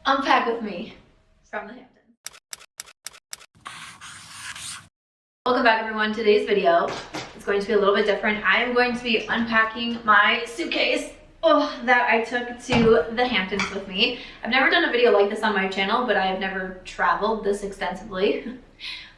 Unpack with me from the Hamptons. Welcome back everyone. Today's video is going to be a little bit different. I am going to be unpacking my suitcase that I took to the Hamptons with me. I've never done a video like this on my channel, but I have never traveled this extensively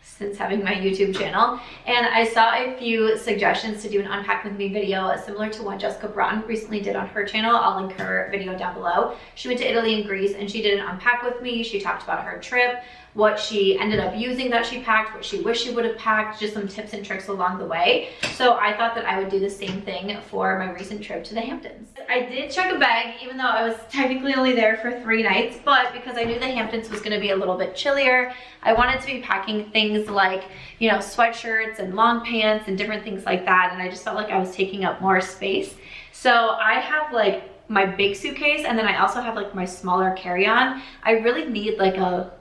since having my YouTube channel. And I saw a few suggestions to do an unpack with me video similar to one Jessica Braun recently did on her channel. I'll link her video down below. She went to Italy and Greece and she did an unpack with me. She talked about her trip, what she ended up using that she packed, what she wished she would have packed, just some tips and tricks along the way. So I thought that I would do the same thing for my recent trip to the Hamptons. I did check a bag, even though I was technically only there for 3 nights, but because I knew the Hamptons was gonna be a little bit chillier, I wanted to be packing things like, you know, sweatshirts and long pants and different things like that, and I just felt like I was taking up more space. So I have like my big suitcase, and then I also have like my smaller carry-on. I really need like a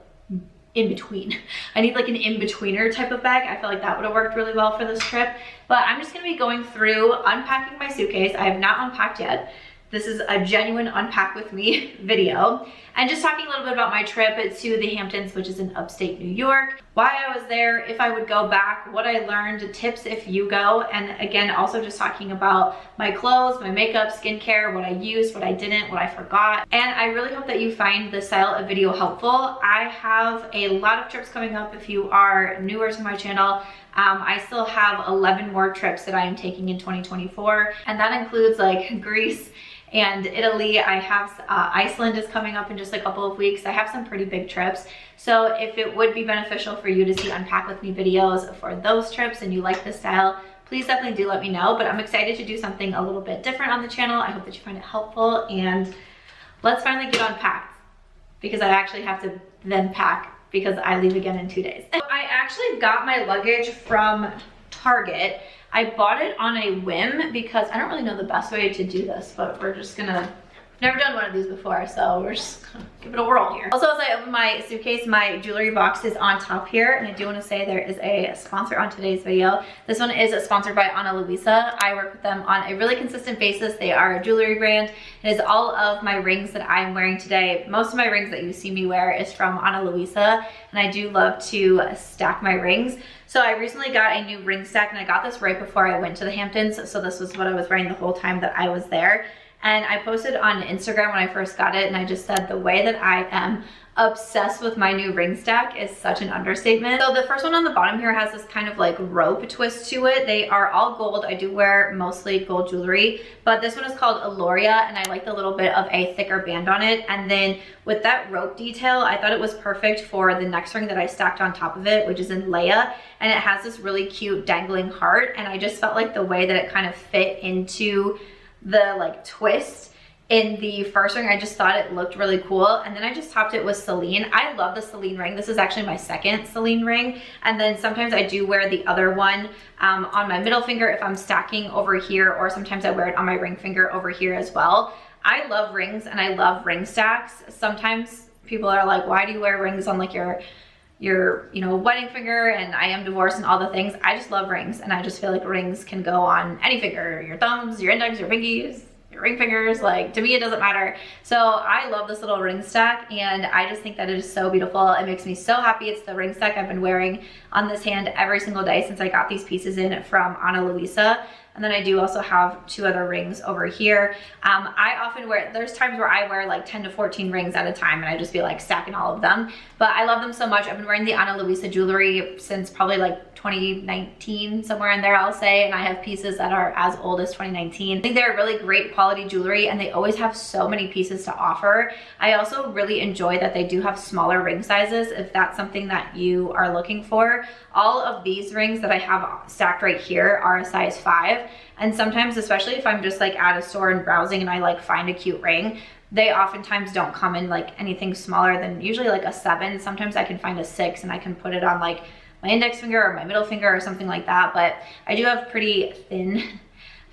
in-between. I need like an in-betweener type of bag. I feel like that would have worked really well for this trip. But I'm just gonna be going through unpacking my suitcase. I have not unpacked yet. This is a genuine unpack with me video. And just talking a little bit about my trip to the Hamptons, which is in upstate New York, why I was there, if I would go back, what I learned, tips if you go, and again, also just talking about my clothes, my makeup, skincare, what I used, what I didn't, what I forgot. And I really hope that you find this style of video helpful. I have a lot of trips coming up if you are newer to my channel. I still have 11 more trips that I am taking in 2024, and that includes like Greece and Italy. I have Iceland is coming up in just a couple of weeks. I have some pretty big trips. So if it would be beneficial for you to see unpack with me videos for those trips and you like this style, please definitely do let me know. But I'm excited to do something a little bit different on the channel. I hope that you find it helpful, and let's finally get unpacked because I actually have to then pack because I leave again in 2 days. I actually got my luggage from Target. I bought it on a whim because I don't really know the best way to do this, but we're just gonna, never done one of these before, so we're just gonna give it a whirl here. Also, as I open my suitcase, my jewelry box is on top here, and I do want to say there is a sponsor on today's video. This one is sponsored by Ana Luisa. I work with them on a really consistent basis. They are a jewelry brand. It is all of my rings that I am wearing today. Most of my rings that you see me wear is from Ana Luisa, and I do love to stack my rings. So I recently got a new ring stack, and I got this right before I went to the Hamptons. So this was what I was wearing the whole time that I was there. And I posted on Instagram when I first got it, and I just said the way that I am obsessed with my new ring stack is such an understatement. So the first one on the bottom here has this kind of like rope twist to it. They are all gold. I do wear mostly gold jewelry, but this one is called Eliora, and I like the little bit of a thicker band on it. And then with that rope detail, I thought it was perfect for the next ring that I stacked on top of it, which is in Leia, and it has this really cute dangling heart. And I just felt like the way that it kind of fit into the like twist in the first ring, I just thought it looked really cool. And then I just topped it with Celine. I love the Celine ring. This is actually my second Celine ring. And then sometimes I do wear the other one on my middle finger if I'm stacking over here, or sometimes I wear it on my ring finger over here as well. I love rings and I love ring stacks. Sometimes people are like, why do you wear rings on like your you know, wedding finger? And I am divorced and all the things. I just love rings, and I just feel like rings can go on any finger, your thumbs, your index, your pinkies, your ring fingers. Like, to me it doesn't matter. So I love this little ring stack, and I just think that it is so beautiful. It makes me so happy. It's the ring stack I've been wearing on this hand every single day since I got these pieces in from Ana Luisa. And then I do also have 2 other rings over here. I often wear, there's times where I wear like 10 to 14 rings at a time, and I just be like stacking all of them. But I love them so much. I've been wearing the Ana Luisa jewelry since probably like 2019, somewhere in there I'll say, and I have pieces that are as old as 2019. I think they're really great quality jewelry, and they always have so many pieces to offer. I also really enjoy that they do have smaller ring sizes if that's something that you are looking for. All of these rings that I have stacked right here are a size 5, and sometimes, especially if I'm just like at a store and browsing and I like find a cute ring, they oftentimes don't come in like anything smaller than usually like a 7. Sometimes I can find a 6 and I can put it on like my index finger or my middle finger or something like that. But I do have pretty thin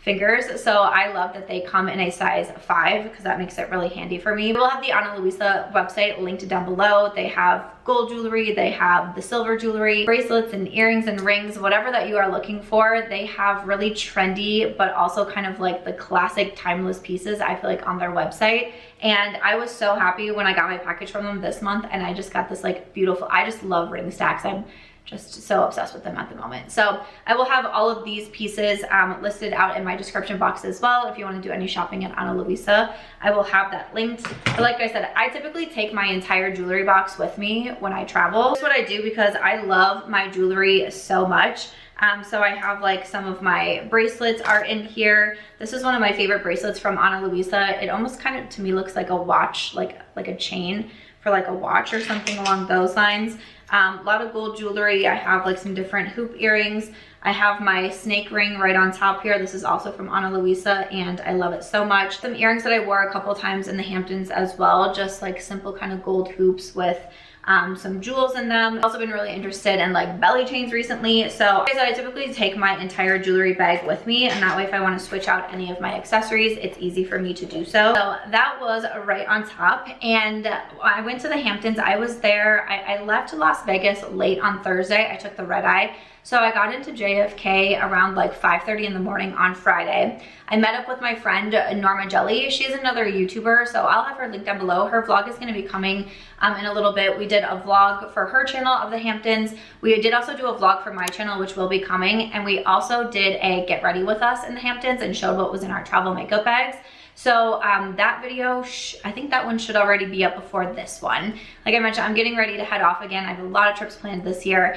fingers, so I love that they come in a size 5 because that makes it really handy for me. We'll have the Ana Luisa website linked down below. They have gold jewelry, they have the silver jewelry, bracelets and earrings and rings, whatever that you are looking for. They have really trendy but also kind of like the classic timeless pieces, I feel like, on their website. And I was so happy when I got my package from them this month, and I just got this like beautiful, I just love ring stacks. I'm just so obsessed with them at the moment. So I will have all of these pieces listed out in my description box as well. If you want to do any shopping at Ana Luisa, I will have that linked. But like I said, I typically take my entire jewelry box with me when I travel. That's what I do because I love my jewelry so much. So I have like some of my bracelets are in here. This is one of my favorite bracelets from Ana Luisa. It almost kind of to me looks like a watch, like a chain for like a watch or something along those lines. A lot of gold jewelry. I have like some different hoop earrings. I have my snake ring right on top here. This is also from Ana Luisa and I love it so much. Some earrings that I wore a couple times in the Hamptons as well, just like simple kind of gold hoops with some jewels in them. I've also been really interested in like belly chains recently. So like I said, I typically take my entire jewelry bag with me, and that way if I want to switch out any of my accessories, it's easy for me to do so. So that was right on top. And I went to the Hamptons. I was there. I left Las Vegas late on Thursday. I took the red eye. So I got into JFK around like 5:30 in the morning on Friday. I met up with my friend Norma. She's another YouTuber, so I'll have her link down below. Her vlog is going to be coming in a little bit. We did a vlog for her channel of the Hamptons. We did also do a vlog for my channel, which will be coming. And we also did a get ready with us in the Hamptons and showed what was in our travel makeup bags. So that video, I think that one should already be up before this one. Like I mentioned, I'm getting ready to head off again. I have a lot of trips planned this year.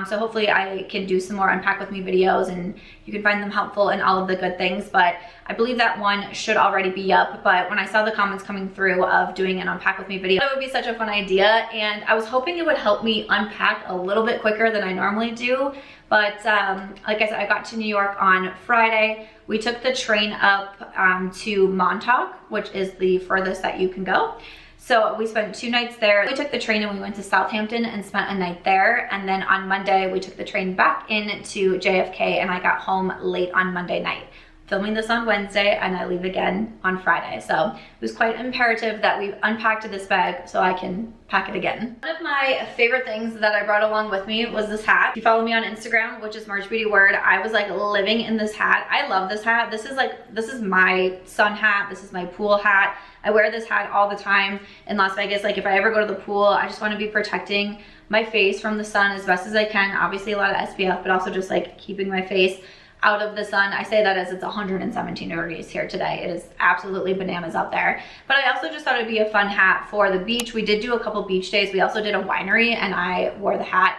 So hopefully I can do some more unpack with me videos and you can find them helpful and all of the good things. But I believe that one should already be up. But when I saw the comments coming through of doing an unpack with me video, that would be such a fun idea. And I was hoping it would help me unpack a little bit quicker than I normally do. But like I said, I got to New York on Friday. We took the train up to Montauk, which is the furthest that you can go. So we spent 2 nights there. We took the train and we went to Southampton and spent a night there. And then on Monday, we took the train back into JFK and I got home late on Monday night. Filming this on Wednesday and I leave again on Friday. So it was quite imperative that we unpacked this bag so I can pack it again. One of my favorite things that I brought along with me was this hat. If you follow me on Instagram, which is March Beauty Word, I was like living in this hat. I love this hat. This is my sun hat. This is my pool hat. I wear this hat all the time in Las Vegas. Like if I ever go to the pool, I just want to be protecting my face from the sun as best as I can. Obviously a lot of SPF, but also just like keeping my face out of the sun. I say that as it's 117 degrees here today. It is absolutely bananas out there. But I also just thought it'd be a fun hat for the beach. We did do a couple beach days. We also did a winery and I wore the hat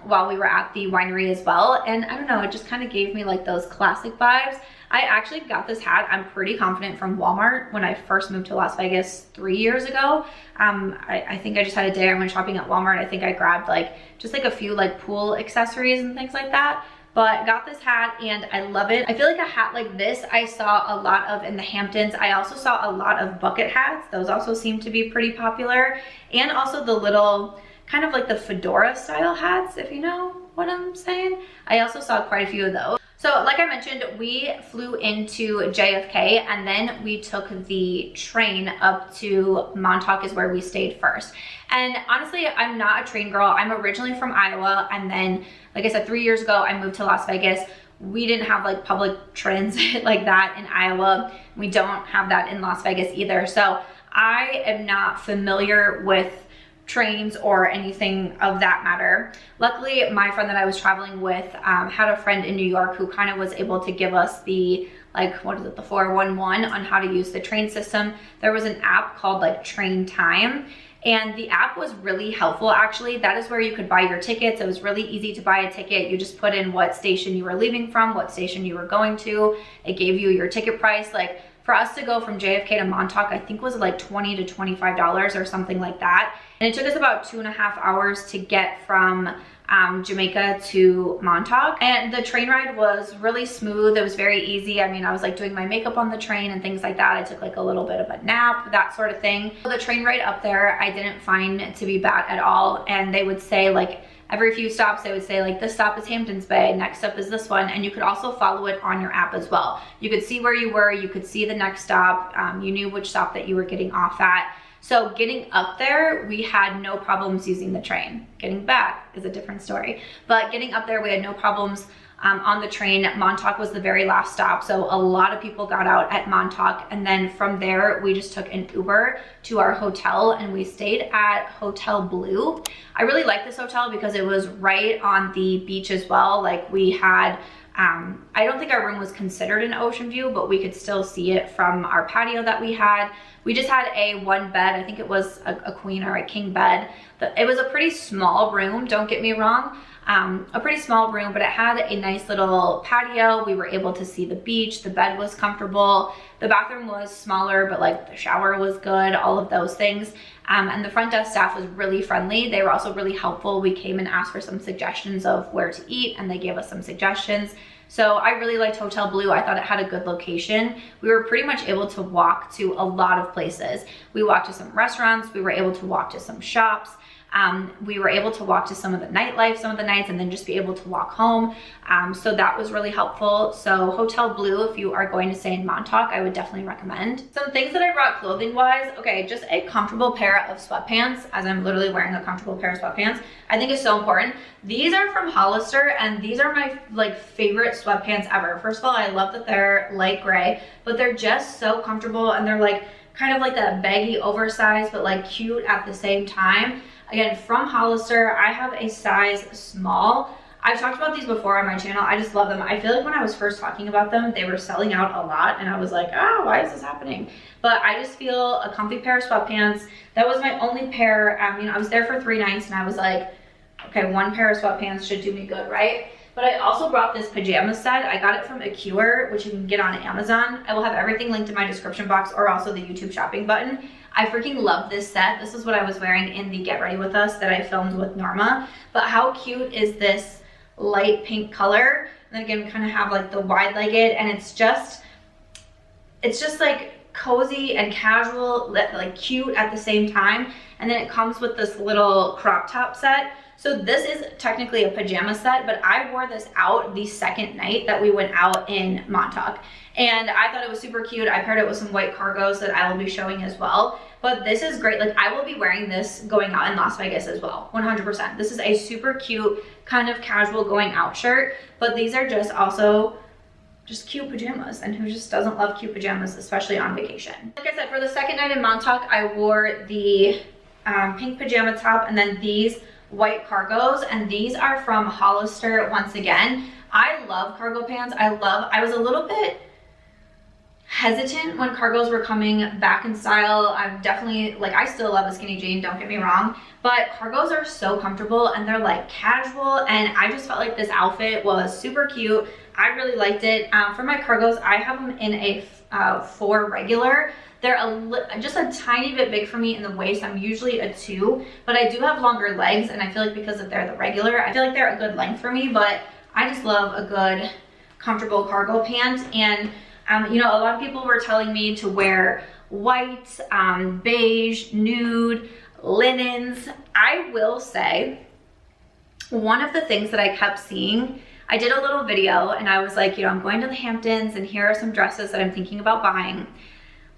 while we were at the winery as well. And I don't know, it just kind of gave me like those classic vibes. I actually got this hat, I'm pretty confident, from Walmart when I first moved to Las Vegas 3 years ago. I think I just had a day I went shopping at Walmart. I think I grabbed like just like a few like pool accessories and things like that. But got this hat and I love it. I feel like a hat like this I saw a lot of in the Hamptons. I also saw a lot of bucket hats. Those also seem to be pretty popular. And also the little kind of like the fedora style hats, if you know what I'm saying. I also saw quite a few of those. So like I mentioned, we flew into JFK and then we took the train up to Montauk is where we stayed first. And honestly, I'm not a train girl. I'm originally from Iowa. And then, like I said, 3 years ago, I moved to Las Vegas. We didn't have like public transit like that in Iowa. We don't have that in Las Vegas either. So I am not familiar with trains or anything of that matter. Luckily, my friend that I was traveling with had a friend in New York who kind of was able to give us the, like, what is it, the 411 on how to use the train system. There was an app called like Train Time. And the app was really helpful, actually. That is where you could buy your tickets. It was really easy to buy a ticket. You just put in what station you were leaving from, what station you were going to. It gave you your ticket price. Like for us to go from JFK to Montauk, I think was like $20 to $25 or something like that. And it took us about 2.5 hours to get from Jamaica to Montauk. And the train ride was really smooth. It was very easy. I mean, I was like doing my makeup on the train and things like that. I took like a little bit of a nap, that sort of thing. The train ride up there, I didn't find to be bad at all. And they would say like every few stops they would say like, this stop is Hamptons Bay, next stop is this one, and you could also follow it on your app as well. You could see where you were, you could see the next stop, you knew which stop that you were getting off at. So getting up there, we had no problems using the train. Getting back is a different story, but getting up there, we had no problems on the train. Montauk was the very last stop, so a lot of people got out at Montauk, and then from there we just took an Uber to our hotel, and we stayed at Hotel Blue. I really like this hotel because it was right on the beach as well. Like we had, I don't think our room was considered an ocean view, but we could still see it from our patio that we had. We just had a one bed, I think it was a queen or a king bed. It was a pretty small room, don't get me wrong. A pretty small room, but it had a nice little patio. We were able to see the beach. The bed was comfortable. The bathroom was smaller, but like the shower was good, all of those things. And the front desk staff was really friendly. They were also really helpful. We came and asked for some suggestions of where to eat, and they gave us some suggestions. So I really liked Hotel Blue. I thought it had a good location. We were pretty much able to walk to a lot of places. We walked to some restaurants. We were able to walk to some shops. We were able to walk to some of the nightlife some of the nights, and then just be able to walk home. So that was really helpful. So Hotel Blue, if you are going to stay in Montauk, I would definitely recommend. Some things that I brought clothing wise, okay, just a comfortable pair of sweatpants, as I'm literally wearing a comfortable pair of sweatpants, I think is so important. These are from Hollister, and these are my like favorite sweatpants ever. First of all, I love that they're light gray, but they're just so comfortable, and they're like kind of like that baggy oversized, but like cute at the same time. Again, from Hollister, I have a size small. I've talked about these before on my channel. I just love them. I feel like when I was first talking about them, they were selling out a lot, and I was like, oh, why is this happening? But I just feel a comfy pair of sweatpants. That was my only pair. You know, I was there for 3 nights, and I was like, okay, one pair of sweatpants should do me good, right? But I also brought this pajama set. I got it from Ekouaer, which you can get on Amazon. I will have everything linked in my description box, or also the YouTube shopping button. I freaking love this set. This is what I was wearing in the Get Ready With Us that I filmed with Norma. But how cute is this light pink color? And then again, we kind of have like the wide-legged, and it's just like cozy and casual, like cute at the same time. And then it comes with this little crop top set. So this is technically a pajama set, but I wore this out the second night that we went out in Montauk. And I thought it was super cute. I paired it with some white cargos that I will be showing as well. But this is great. Like I will be wearing this going out in Las Vegas as well, 100%. This is a super cute kind of casual going out shirt, but these are just also just cute pajamas, and who just doesn't love cute pajamas, especially on vacation. Like I said, for the second night in Montauk, I wore the pink pajama top and then these white cargos, and these are from Hollister once again. I love cargo pants. I was a little bit hesitant when cargos were coming back in style. I'm definitely like, I still love a skinny jean, don't get me wrong, but cargos are so comfortable and they're like casual, and I just felt like this outfit was super cute. I really liked it. For my cargos, I have them in a 4 regular. They're just a tiny bit big for me in the waist. I'm usually a 2, but I do have longer legs, and I feel like because they're the regular, I feel like they're a good length for me, but I just love a good comfortable cargo pant. And you know, a lot of people were telling me to wear white, beige, nude, linens. I will say, one of the things that I kept seeing, I did a little video and I was like, you know, I'm going to the Hamptons and here are some dresses that I'm thinking about buying.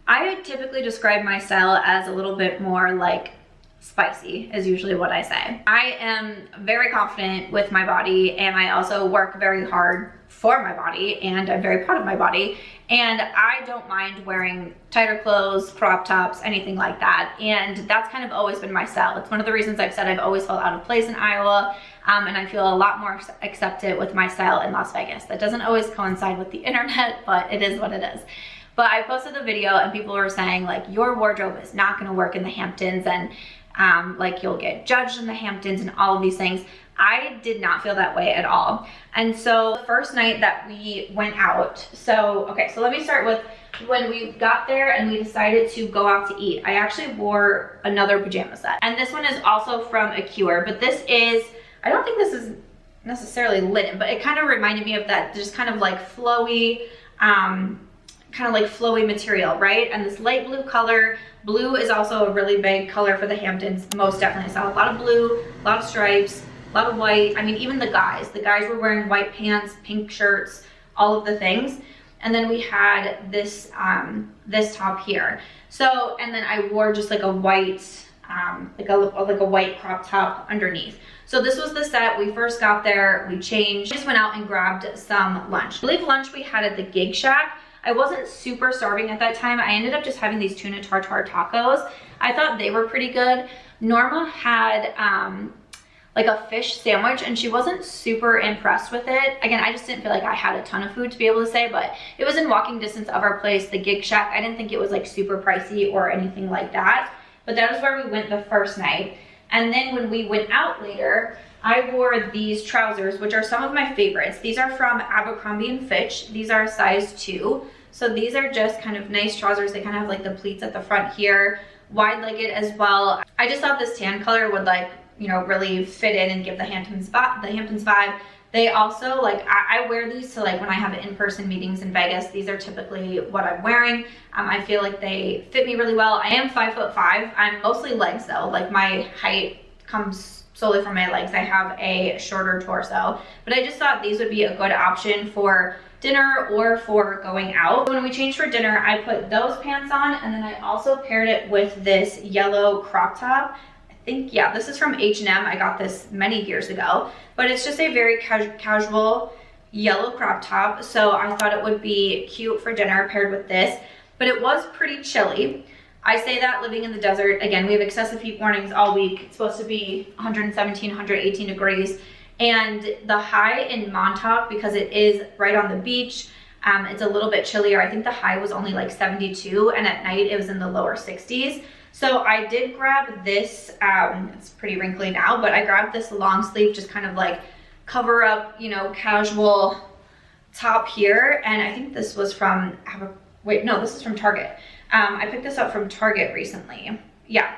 I typically describe my style as a little bit more like spicy is usually what I say. I am very confident with my body, and I also work very hard for my body, and I'm very proud of my body, and I don't mind wearing tighter clothes, crop tops, anything like that, and that's kind of always been my style. It's one of the reasons I've said I've always felt out of place in Iowa, and I feel a lot more accepted with my style in Las Vegas. That doesn't always coincide with the internet, but it is what it is. But I posted the video and people were saying like, your wardrobe is not gonna work in the Hamptons, and like you'll get judged in the Hamptons and all of these things. I did not feel that way at all. And so the first night that we went out, so let me start with when we got there and we decided to go out to eat. I actually wore another pajama set, and this one is also from Ekouaer, but this is, I don't think this is necessarily linen, but it kind of reminded me of that just kind of like flowy, material, right? And this light blue color. Blue is also a really big color for the Hamptons, most definitely. So a lot of blue, a lot of stripes, a a lot of white. I mean, even the guys were wearing white pants, pink shirts, all of the things. And then we had this this top here. So, and then I wore just like a white like a white crop top underneath. So this was the set. We first got there, we changed, just went out and grabbed some lunch. I believe lunch we had at the Gig Shack. I wasn't super starving at that time. I ended up just having these tuna tartare tacos. I thought they were pretty good. Norma had like a fish sandwich and she wasn't super impressed with it. Again, I just didn't feel like I had a ton of food to be able to say, but it was in walking distance of our place, the Gig Shack. I didn't think it was like super pricey or anything like that, but that is where we went the first night. And then when we went out later, I wore these trousers, which are some of my favorites. These are from Abercrombie and Fitch. These are a size 2. So these are just kind of nice trousers. They kind of have like the pleats at the front here, wide-legged as well. I just thought this tan color would like, you know, really fit in and give the Hamptons vibe. They also, like, I wear these to like when I have in-person meetings in Vegas. These are typically what I'm wearing. I feel like they fit me really well. I am 5'5". I'm mostly legs though. Like my height comes solely from my legs. I have a shorter torso, but I just thought these would be a good option for dinner or for going out. When we changed for dinner, I put those pants on and then I also paired it with this yellow crop top. Yeah, this is from H&M. I got this many years ago, but it's just a very casual yellow crop top. So I thought it would be cute for dinner paired with this, but it was pretty chilly. I say that living in the desert. Again, we have excessive heat warnings all week. It's supposed to be 117, 118 degrees. And the high in Montauk, because it is right on the beach, it's a little bit chillier. I think the high was only like 72 and at night it was in the lower 60s. So I did grab this, it's pretty wrinkly now, but I grabbed this long sleeve, just kind of like cover up, you know, casual top here. And I think this was from, this is from Target. I picked this up from Target recently. Yeah,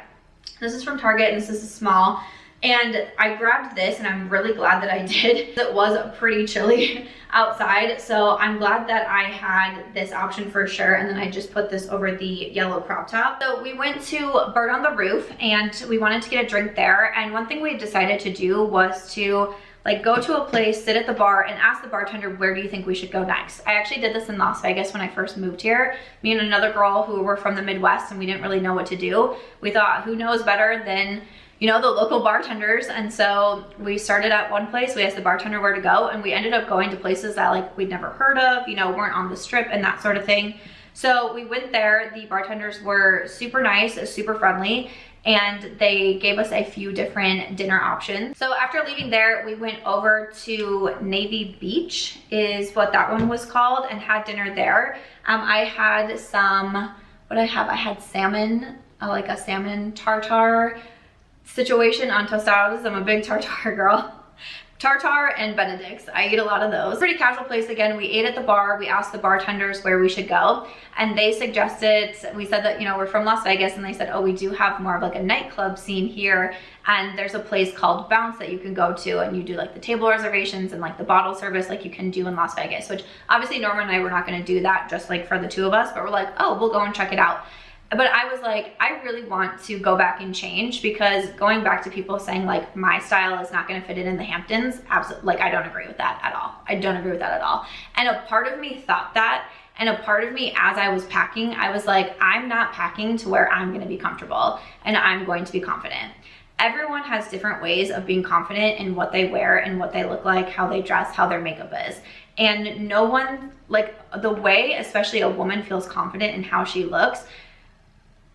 this is from Target and this is a small. And I grabbed this and I'm really glad that I did. It was pretty chilly outside, so I'm glad that I had this option for sure. And then I just put this over the yellow crop top. So we went to Bird on the Roof and we wanted to get a drink there. And one thing we decided to do was to like go to a place, sit at the bar and ask the bartender, where do you think we should go next? I actually did this in Las Vegas when I first moved here. Me and another girl who were from the Midwest and we didn't really know what to do. We thought, who knows better than, you know, the local bartenders. And so we started at one place, we asked the bartender where to go, and we ended up going to places that like we'd never heard of, you know, weren't on the strip and that sort of thing. So we went there. The bartenders were super nice, super friendly, and they gave us a few different dinner options. So after leaving there, we went over to Navy Beach is what that one was called, and had dinner there. I had some, I had salmon, like a salmon tartare situation on tostadas. I'm a big tartare girl. Tartare and Benedict's. I eat a lot of those. Pretty casual place. Again, we ate at the bar. We asked the bartenders where we should go, and they suggested, we said that, you know, we're from Las Vegas, and they said, oh, we do have more of like a nightclub scene here, and there's a place called Bounce that you can go to, and you do like the table reservations and like the bottle service like you can do in Las Vegas, which obviously Norma and I were not going to do that just like for the two of us, but we're like, oh, we'll go and check it out. But I was like, I really want to go back and change, because going back to people saying like my style is not going to fit in the Hamptons, absolutely, like I don't agree with that at all. I don't agree with that at all. And a part of me thought that, and a part of me as I was packing, I was like, I'm not packing to where I'm going to be comfortable and I'm going to be confident. Everyone has different ways of being confident in what they wear and what they look like, how they dress, how their makeup is. And no one, like the way, especially a woman feels confident in how she looks,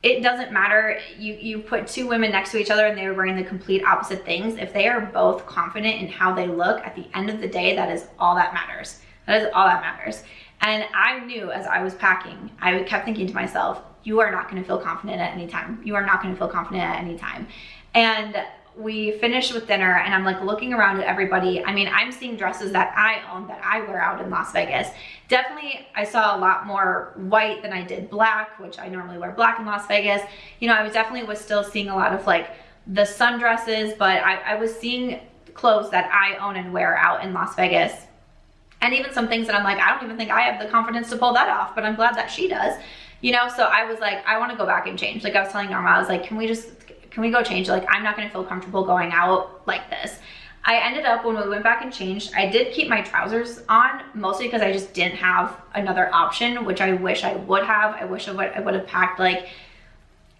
it doesn't matter. You put two women next to each other and they're wearing the complete opposite things. If they are both confident in how they look, at the end of the day, that is all that matters. That is all that matters. And I knew as I was packing, I kept thinking to myself, you are not gonna feel confident at any time. You are not gonna feel confident at any time. And we finished with dinner and I'm like looking around at everybody. I mean, I'm seeing dresses that I own, that I wear out in Las Vegas. Definitely, I saw a lot more white than I did black, which I normally wear black in Las Vegas. You know, I was still seeing a lot of like the sundresses, but I was seeing clothes that I own and wear out in Las Vegas. And even some things that I'm like, I don't even think I have the confidence to pull that off, but I'm glad that she does. You know, so I was like, I want to go back and change. Like I was telling Norma, I was like, can we go change? Like, I'm not going to feel comfortable going out like this. I ended up, when we went back and changed, I did keep my trousers on, mostly because I just didn't have another option, which I wish I would have. I wish I would have packed like,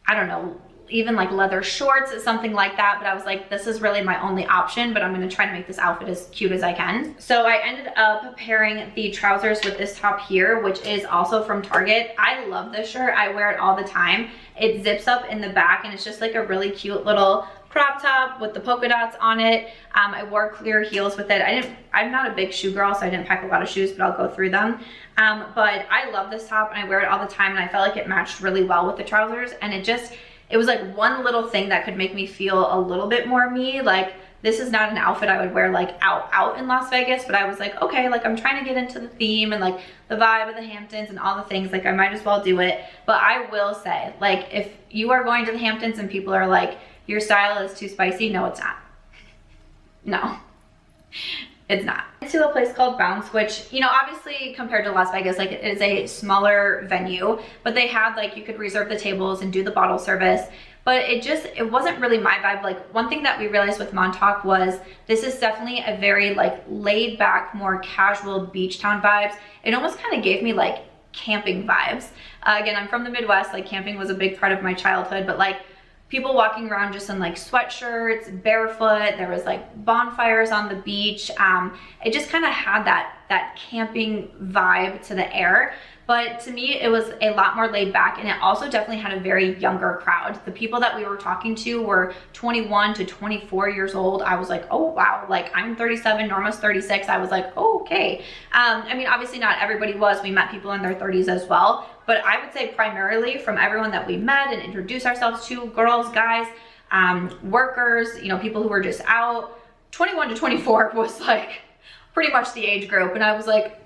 I don't know, even like leather shorts or something like that, but I was like, this is really my only option, but I'm gonna try to make this outfit as cute as I can. So I ended up pairing the trousers with this top here, which is also from Target. I love this shirt. I wear it all the time. It zips up in the back and it's just like a really cute little crop top with the polka dots on it. I wore clear heels with it. I'm not a big shoe girl, so I didn't pack a lot of shoes, but I'll go through them. But I love this top and I wear it all the time, and I felt like it matched really well with the trousers, and it was like one little thing that could make me feel a little bit more me. Like, this is not an outfit I would wear like out in Las Vegas, but I was like, okay, like I'm trying to get into the theme and like the vibe of the Hamptons and all the things, like I might as well do it. But I will say, like, if you are going to the Hamptons and people are like, your style is too spicy, no, it's not. No, it's not. To a place called Bounce, which, you know, obviously compared to Las Vegas, like, it is a smaller venue, but they had like, you could reserve the tables and do the bottle service, but it wasn't really my vibe. Like, one thing that we realized with Montauk was this is definitely a very like laid back, more casual beach town vibes. It almost kind of gave me like camping vibes. Again, I'm from the Midwest, like camping was a big part of my childhood, but like people walking around just in like sweatshirts, barefoot. There was like bonfires on the beach. It just kind of had that camping vibe to the air. But to me, it was a lot more laid back, and it also definitely had a very younger crowd. The people that we were talking to were 21 to 24 years old. I was like, oh wow, like I'm 37, Norma's 36. I was like, oh, okay. I mean, obviously not everybody was. We met people in their 30s as well. But I would say primarily from everyone that we met and introduced ourselves to, girls, guys, workers, you know, people who were just out, 21 to 24 was like pretty much the age group. And I was like,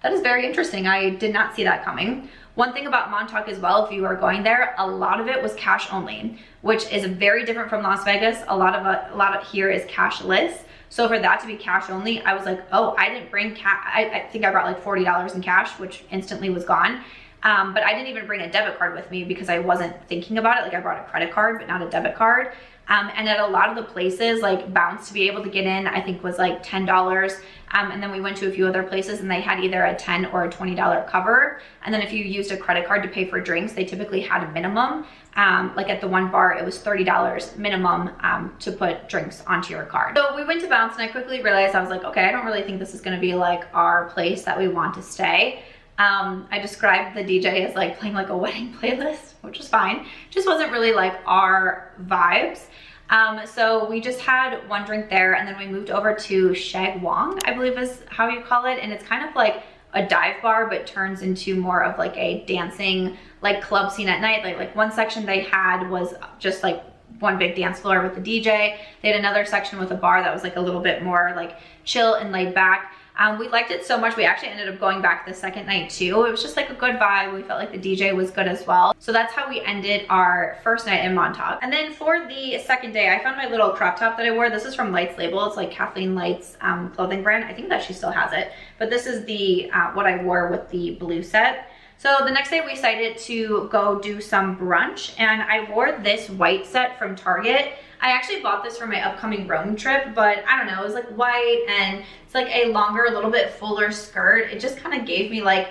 that is very interesting. I did not see that coming. One thing about Montauk as well, if you are going there, a lot of it was cash only, which is very different from Las Vegas. A lot of here is cashless. So for that to be cash only, I was like, oh, I didn't bring cash. I think I brought like $40 in cash, which instantly was gone. But I didn't even bring a debit card with me because I wasn't thinking about it. Like, I brought a credit card, but not a debit card. And at a lot of the places, like Bounce, to be able to get in, I think was like $10. And then we went to a few other places and they had either a $10 or a $20 cover. And then if you used a credit card to pay for drinks, they typically had a minimum. Like at the one bar, it was $30 minimum to put drinks onto your card. So we went to Bounce and I quickly realized, I was like, okay, I don't really think this is gonna be like our place that we want to stay. I described the DJ as like playing like a wedding playlist, which was fine. Just wasn't really like our vibes. So we just had one drink there, and then we moved over to Shag Wong, I believe is how you call it. And it's kind of like a dive bar, but turns into more of like a dancing, like club scene at night. Like one section they had was just like one big dance floor with the DJ. They had another section with a bar that was like a little bit more like chill and laid back. We liked it so much, we actually ended up going back the second night too. It was just like a good vibe. We felt like the DJ was good as well. So that's how we ended our first night in Montauk. And then for the second day, I found my little crop top that I wore. This is from Light's label. It's like Kathleen Light's clothing brand. I think that she still has it. But this is the what I wore with the blue set. So the next day we decided to go do some brunch, and I wore this white set from Target. I actually bought this for my upcoming Rome trip, but I don't know, it was like white and it's like a longer, a little bit fuller skirt. It just kind of gave me like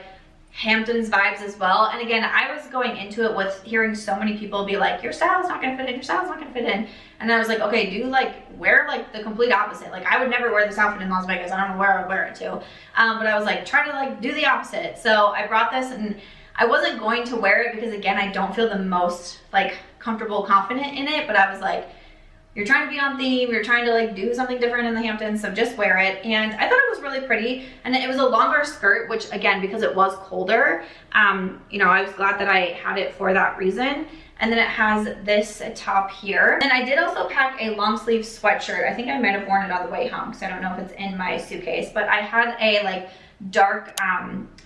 Hamptons vibes as well. And again, I was going into it with hearing so many people be like, your style's not gonna fit in, your style's not gonna fit in. And I was like, okay, do like, wear like the complete opposite. Like, I would never wear this outfit in Las Vegas. I don't know where I would wear it to. But I was like, try to like do the opposite. So I brought this, and I wasn't going to wear it because again, I don't feel the most like comfortable, confident in it. But I was like, you're trying to be on theme, you're trying to like do something different in the Hamptons, so just wear it. And I thought it was really pretty, and it was a longer skirt, which again, because it was colder, you know, I was glad that I had it for that reason. And then it has this top here. And I did also pack a long sleeve sweatshirt. I think I might have worn it on the way home because I don't know if it's in my suitcase, but I had a like dark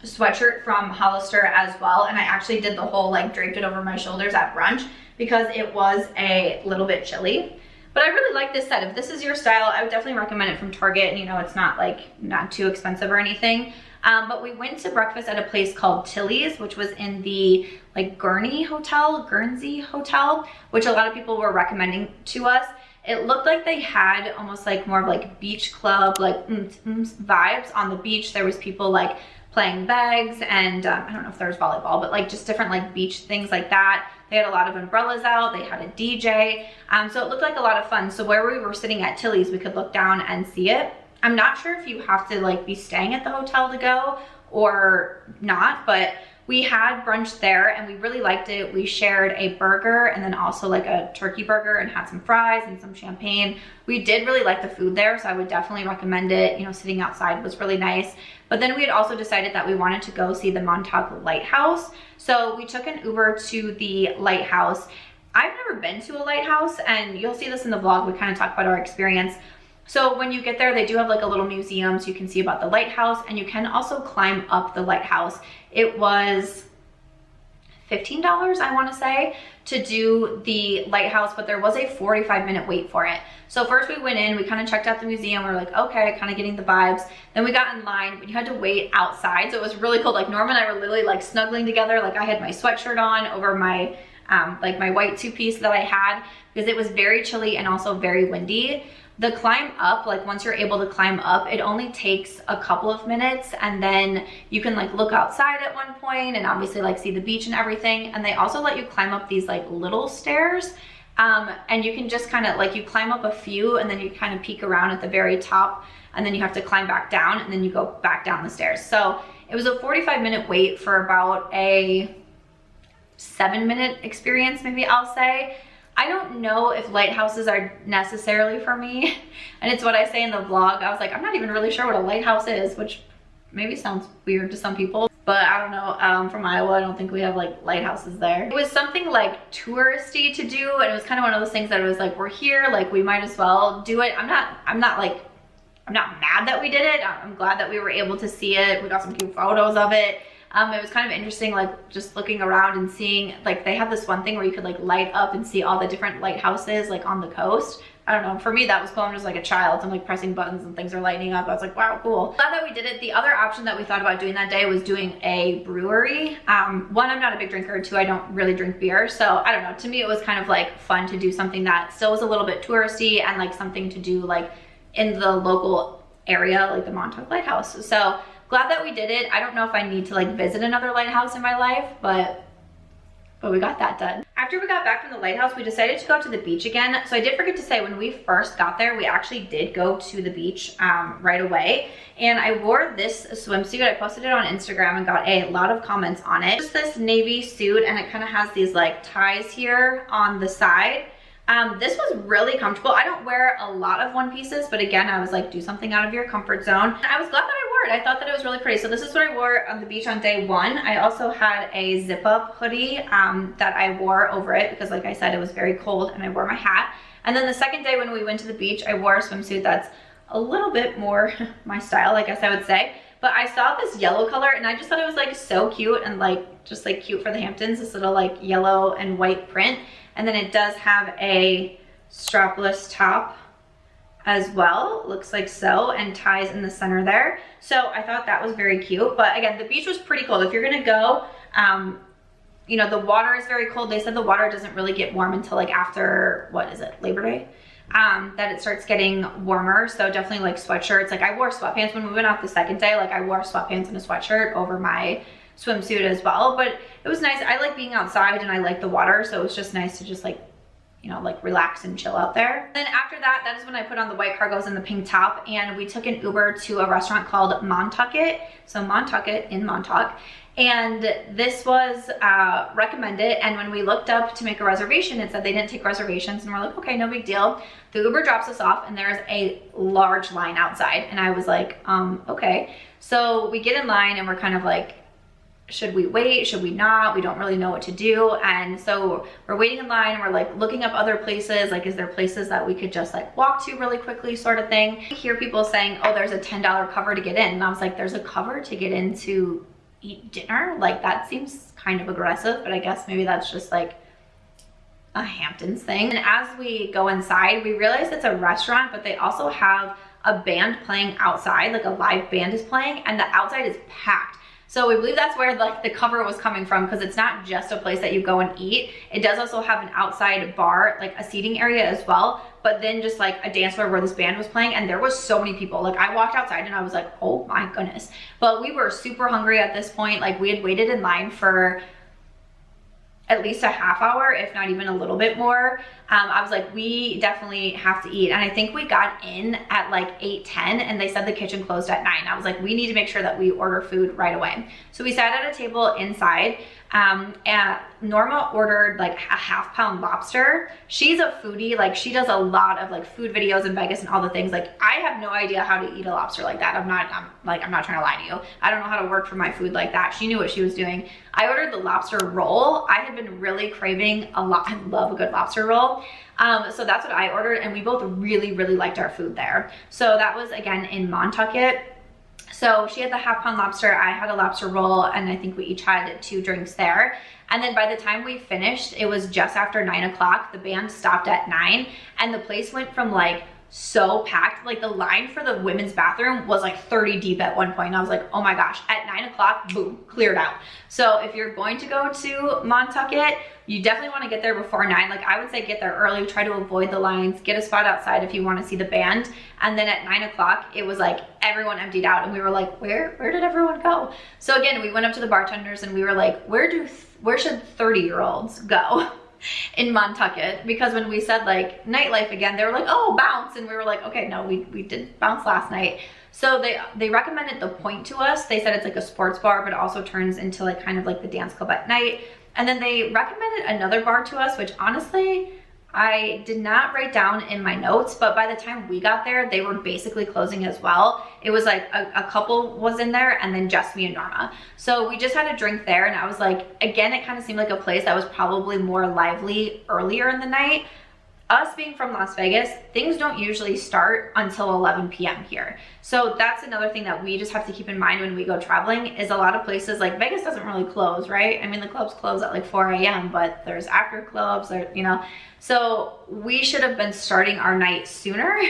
sweatshirt from Hollister as well, and I actually did the whole like draped it over my shoulders at brunch because it was a little bit chilly. But I really like this set. If this is your style, I would definitely recommend it from Target. And you know, it's not like not too expensive or anything. But we went to breakfast at a place called Tilly's, which was in the like Guernsey Hotel, which a lot of people were recommending to us. it looked like they had almost like more of like beach club, like vibes on the beach. There was people like playing bags and I don't know if there was volleyball, but like just different like beach things like that. They had a lot of umbrellas out, they had a DJ, so it looked like a lot of fun. So where we were sitting at Tilly's, we could look down and see it. I'm not sure if you have to like be staying at the hotel to go or not, but we had brunch there and we really liked it. We shared a burger and then also like a turkey burger and had some fries and some champagne. We did really like the food there, so I would definitely recommend it. You know, sitting outside was really nice. But then we had also decided that we wanted to go see the Montauk Lighthouse. So we took an Uber to the lighthouse. I've never been to a lighthouse, and you'll see this in the vlog. We kind of talk about our experience. So when you get there, they do have like a little museum so you can see about the lighthouse, and you can also climb up the lighthouse. It was $15, I want to say, to do the lighthouse, but there was a 45-minute wait for it. So first we went in, we kind of checked out the museum. We were like, okay, kind of getting the vibes. Then we got in line, but you had to wait outside. So it was really cold. Like Norma and I were literally like snuggling together. Like I had my sweatshirt on over my like my white two-piece that I had, because it was very chilly and also very windy. The climb up, like once you're able to climb up, it only takes a couple of minutes, and then you can like look outside at one point and obviously like see the beach and everything. And they also let you climb up these like little stairs, and you can just kind of like, you climb up a few and then you kind of peek around at the very top, and then you have to climb back down and then you go back down the stairs. So it was a 45-minute wait for about a 7-minute experience, maybe I'll say. I don't know if lighthouses are necessarily for me. And it's what I say in the vlog. I was like, I'm not even really sure what a lighthouse is, which maybe sounds weird to some people, but I don't know. From Iowa, I don't think we have like lighthouses there. It was something like touristy to do, and it was kind of one of those things that it was like, we're here, like we might as well do it. I'm not mad that we did it. I'm glad that we were able to see it. We got some cute photos of it. It was kind of interesting, like just looking around and seeing, like they have this one thing where you could like light up and see all the different lighthouses like on the coast. I don't know, for me that was cool. I'm just like a child, so I'm like pressing buttons and things are lighting up. I was like, wow, cool. Glad that we did it. The other option that we thought about doing that day was doing a brewery. One, I'm not a big drinker. Two, I don't really drink beer. So I don't know, to me it was kind of like fun to do something that still was a little bit touristy and like something to do like in the local area, like the Montauk Lighthouse. So glad that we did it. I don't know if I need to like visit another lighthouse in my life, but we got that done. After we got back from the lighthouse, we decided to go to the beach again. So I did forget to say, when we first got there, we actually did go to the beach right away. And I wore this swimsuit. I posted it on Instagram and got a lot of comments on it. Just this navy suit, and it kind of has these like ties here on the side. This was really comfortable. I don't wear a lot of one pieces, but again, I was like, do something out of your comfort zone. And I was glad that I wore it. I thought that it was really pretty. So this is what I wore on the beach on day one. I also had a zip up hoodie that I wore over it because like I said, it was very cold, and I wore my hat. And then the second day when we went to the beach, I wore a swimsuit that's a little bit more my style, I guess I would say. But I saw this yellow color and I just thought it was like so cute and like just like cute for the Hamptons, this little like yellow and white print. And then it does have a strapless top as well, looks like so, and ties in the center there. So I thought that was very cute. But again, the beach was pretty cold. If you're gonna go, you know, the water is very cold. They said the water doesn't really get warm until like after, what is it, Labor Day? That it starts getting warmer. So definitely like sweatshirts. Like I wore sweatpants when we went out the second day. Like I wore sweatpants and a sweatshirt over my swimsuit as well, but it was nice. I like being outside and I like the water, so it was just nice to just like, you know, like relax and chill out there. And then after that, that is when I put on the white cargos and the pink top, and we took an Uber to a restaurant called Montucket. So Montucket in Montauk. And this was recommended, and when we looked up to make a reservation, it said they didn't take reservations, and we're like, okay, no big deal. The Uber drops us off and there's a large line outside, and I was like, okay. So we get in line and we're kind of like, should we wait? Should we not? We don't really know what to do. And so we're waiting in line and we're like looking up other places. Like, is there places that we could just like walk to really quickly, sort of thing? I hear people saying, oh, there's a $10 cover to get in. And I was like, there's a cover to get in to eat dinner? Like that seems kind of aggressive, but I guess maybe that's just like a Hamptons thing. And as we go inside, we realize it's a restaurant, but they also have a band playing outside, like a live band is playing, and the outside is packed. So we believe that's where like the cover was coming from, because it's not just a place that you go and eat. It does also have an outside bar, like a seating area as well, but then just like a dance floor where this band was playing, and there was so many people. Like I walked outside and I was like, oh my goodness. But we were super hungry at this point. Like we had waited in line for at least a half hour, if not even a little bit more. I was like, we definitely have to eat. And I think we got in at like 8:10 and they said the kitchen closed at 9. I was like, we need to make sure that we order food right away. So we sat at a table inside, and Norma ordered like a half-pound lobster. She's a foodie, like she does a lot of like food videos in Vegas and all the things. Like I have no idea how to eat a lobster like that. I'm not trying to lie to you. I don't know how to work for my food like that. She knew what she was doing. I ordered the lobster roll. I had been really craving a lot. I love a good lobster roll. So that's what I ordered, and we both really, really liked our food there. So that was again in Montucket. So she had the half-pound lobster, I had a lobster roll, and I think we each had 2 drinks there. And then by the time we finished, it was just after 9 o'clock. The band stopped at 9, and the place went from like so packed. Like the line for the women's bathroom was like 30 deep at one point. And I was like, oh my gosh, at 9 o'clock, boom, cleared out. So if you're going to go to Montucket, you definitely want to get there before 9. Like I would say get there early, try to avoid the lines, get a spot outside if you want to see the band. And then at 9 o'clock, it was like everyone emptied out, and we were like, where did everyone go? So again, we went up to the bartenders and we were like, where should 30-year-olds go in Montucket? Because when we said like nightlife again, they were like, oh, bounce. And we were like, okay, no, we did bounce last night. So they recommended the Point to us. They said it's like a sports bar, but it also turns into like kind of like the dance club at night. And then they recommended another bar to us, which honestly, I did not write down in my notes, but by the time we got there, they were basically closing as well. It was like a couple was in there, and then just me and Norma. So we just had a drink there, and I was like, again, it kind of seemed like a place that was probably more lively earlier in the night. Us being from Las Vegas, things don't usually start until 11 p.m. here. So that's another thing that we just have to keep in mind when we go traveling, is a lot of places, like Vegas doesn't really close, right? I mean, the clubs close at like 4 a.m., but there's after clubs, or, you know. So we should have been starting our night sooner,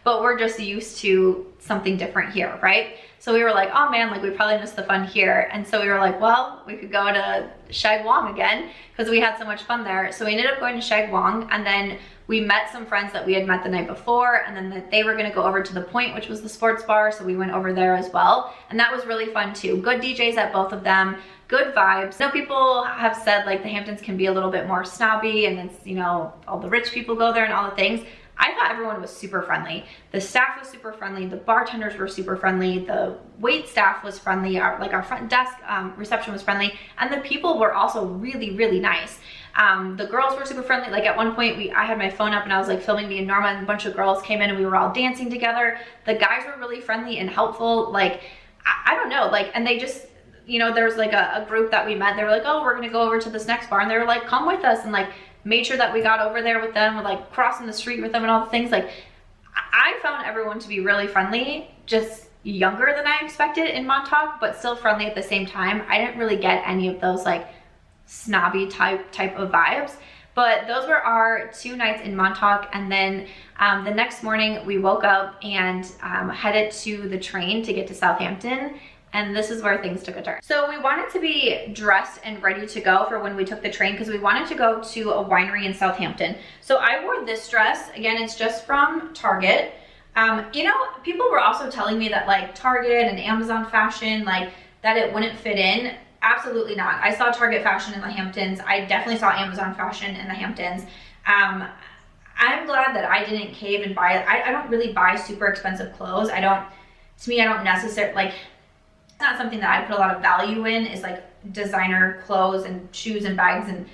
but we're just used to something different here, right? So we were like, oh man, like we probably missed the fun here. And so we were like, well, we could go to Shag Wong again, because we had so much fun there. So we ended up going to Shag Wong, and then we met some friends that we had met the night before, and then they were gonna go over to the Point, which was the sports bar. So we went over there as well. And that was really fun too. Good DJs at both of them, good vibes. I know people have said like the Hamptons can be a little bit more snobby, and it's, you know, all the rich people go there and all the things. I thought everyone was super friendly. The staff was super friendly. The bartenders were super friendly. The wait staff was friendly. Our front desk reception was friendly. And the people were also really, really nice. The girls were super friendly. Like at one point, I had my phone up and I was like filming me and Norma, and a bunch of girls came in and we were all dancing together. The guys were really friendly and helpful. Like, I don't know, like, and they just, you know, there was like a group that we met. They were like, oh, we're gonna go over to this next bar. And they were like, come with us. And like, made sure that we got over there with them, with like crossing the street with them and all the things. Like, I found everyone to be really friendly, just younger than I expected in Montauk, but still friendly at the same time. I didn't really get any of those like snobby type of vibes. But those were our 2 nights in Montauk. And then the next morning we woke up and headed to the train to get to Southampton. And this is where things took a turn. So we wanted to be dressed and ready to go for when we took the train, because we wanted to go to a winery in Southampton. So I wore this dress. Again, it's just from Target. You know, people were also telling me that like Target and Amazon fashion, like that it wouldn't fit in. Absolutely not. I saw Target fashion in the Hamptons. I definitely saw Amazon fashion in the Hamptons. I'm glad that I didn't cave and buy it. I don't really buy super expensive clothes. To me, I don't necessarily, like, it's not something that I put a lot of value in, is like designer clothes and shoes and bags. And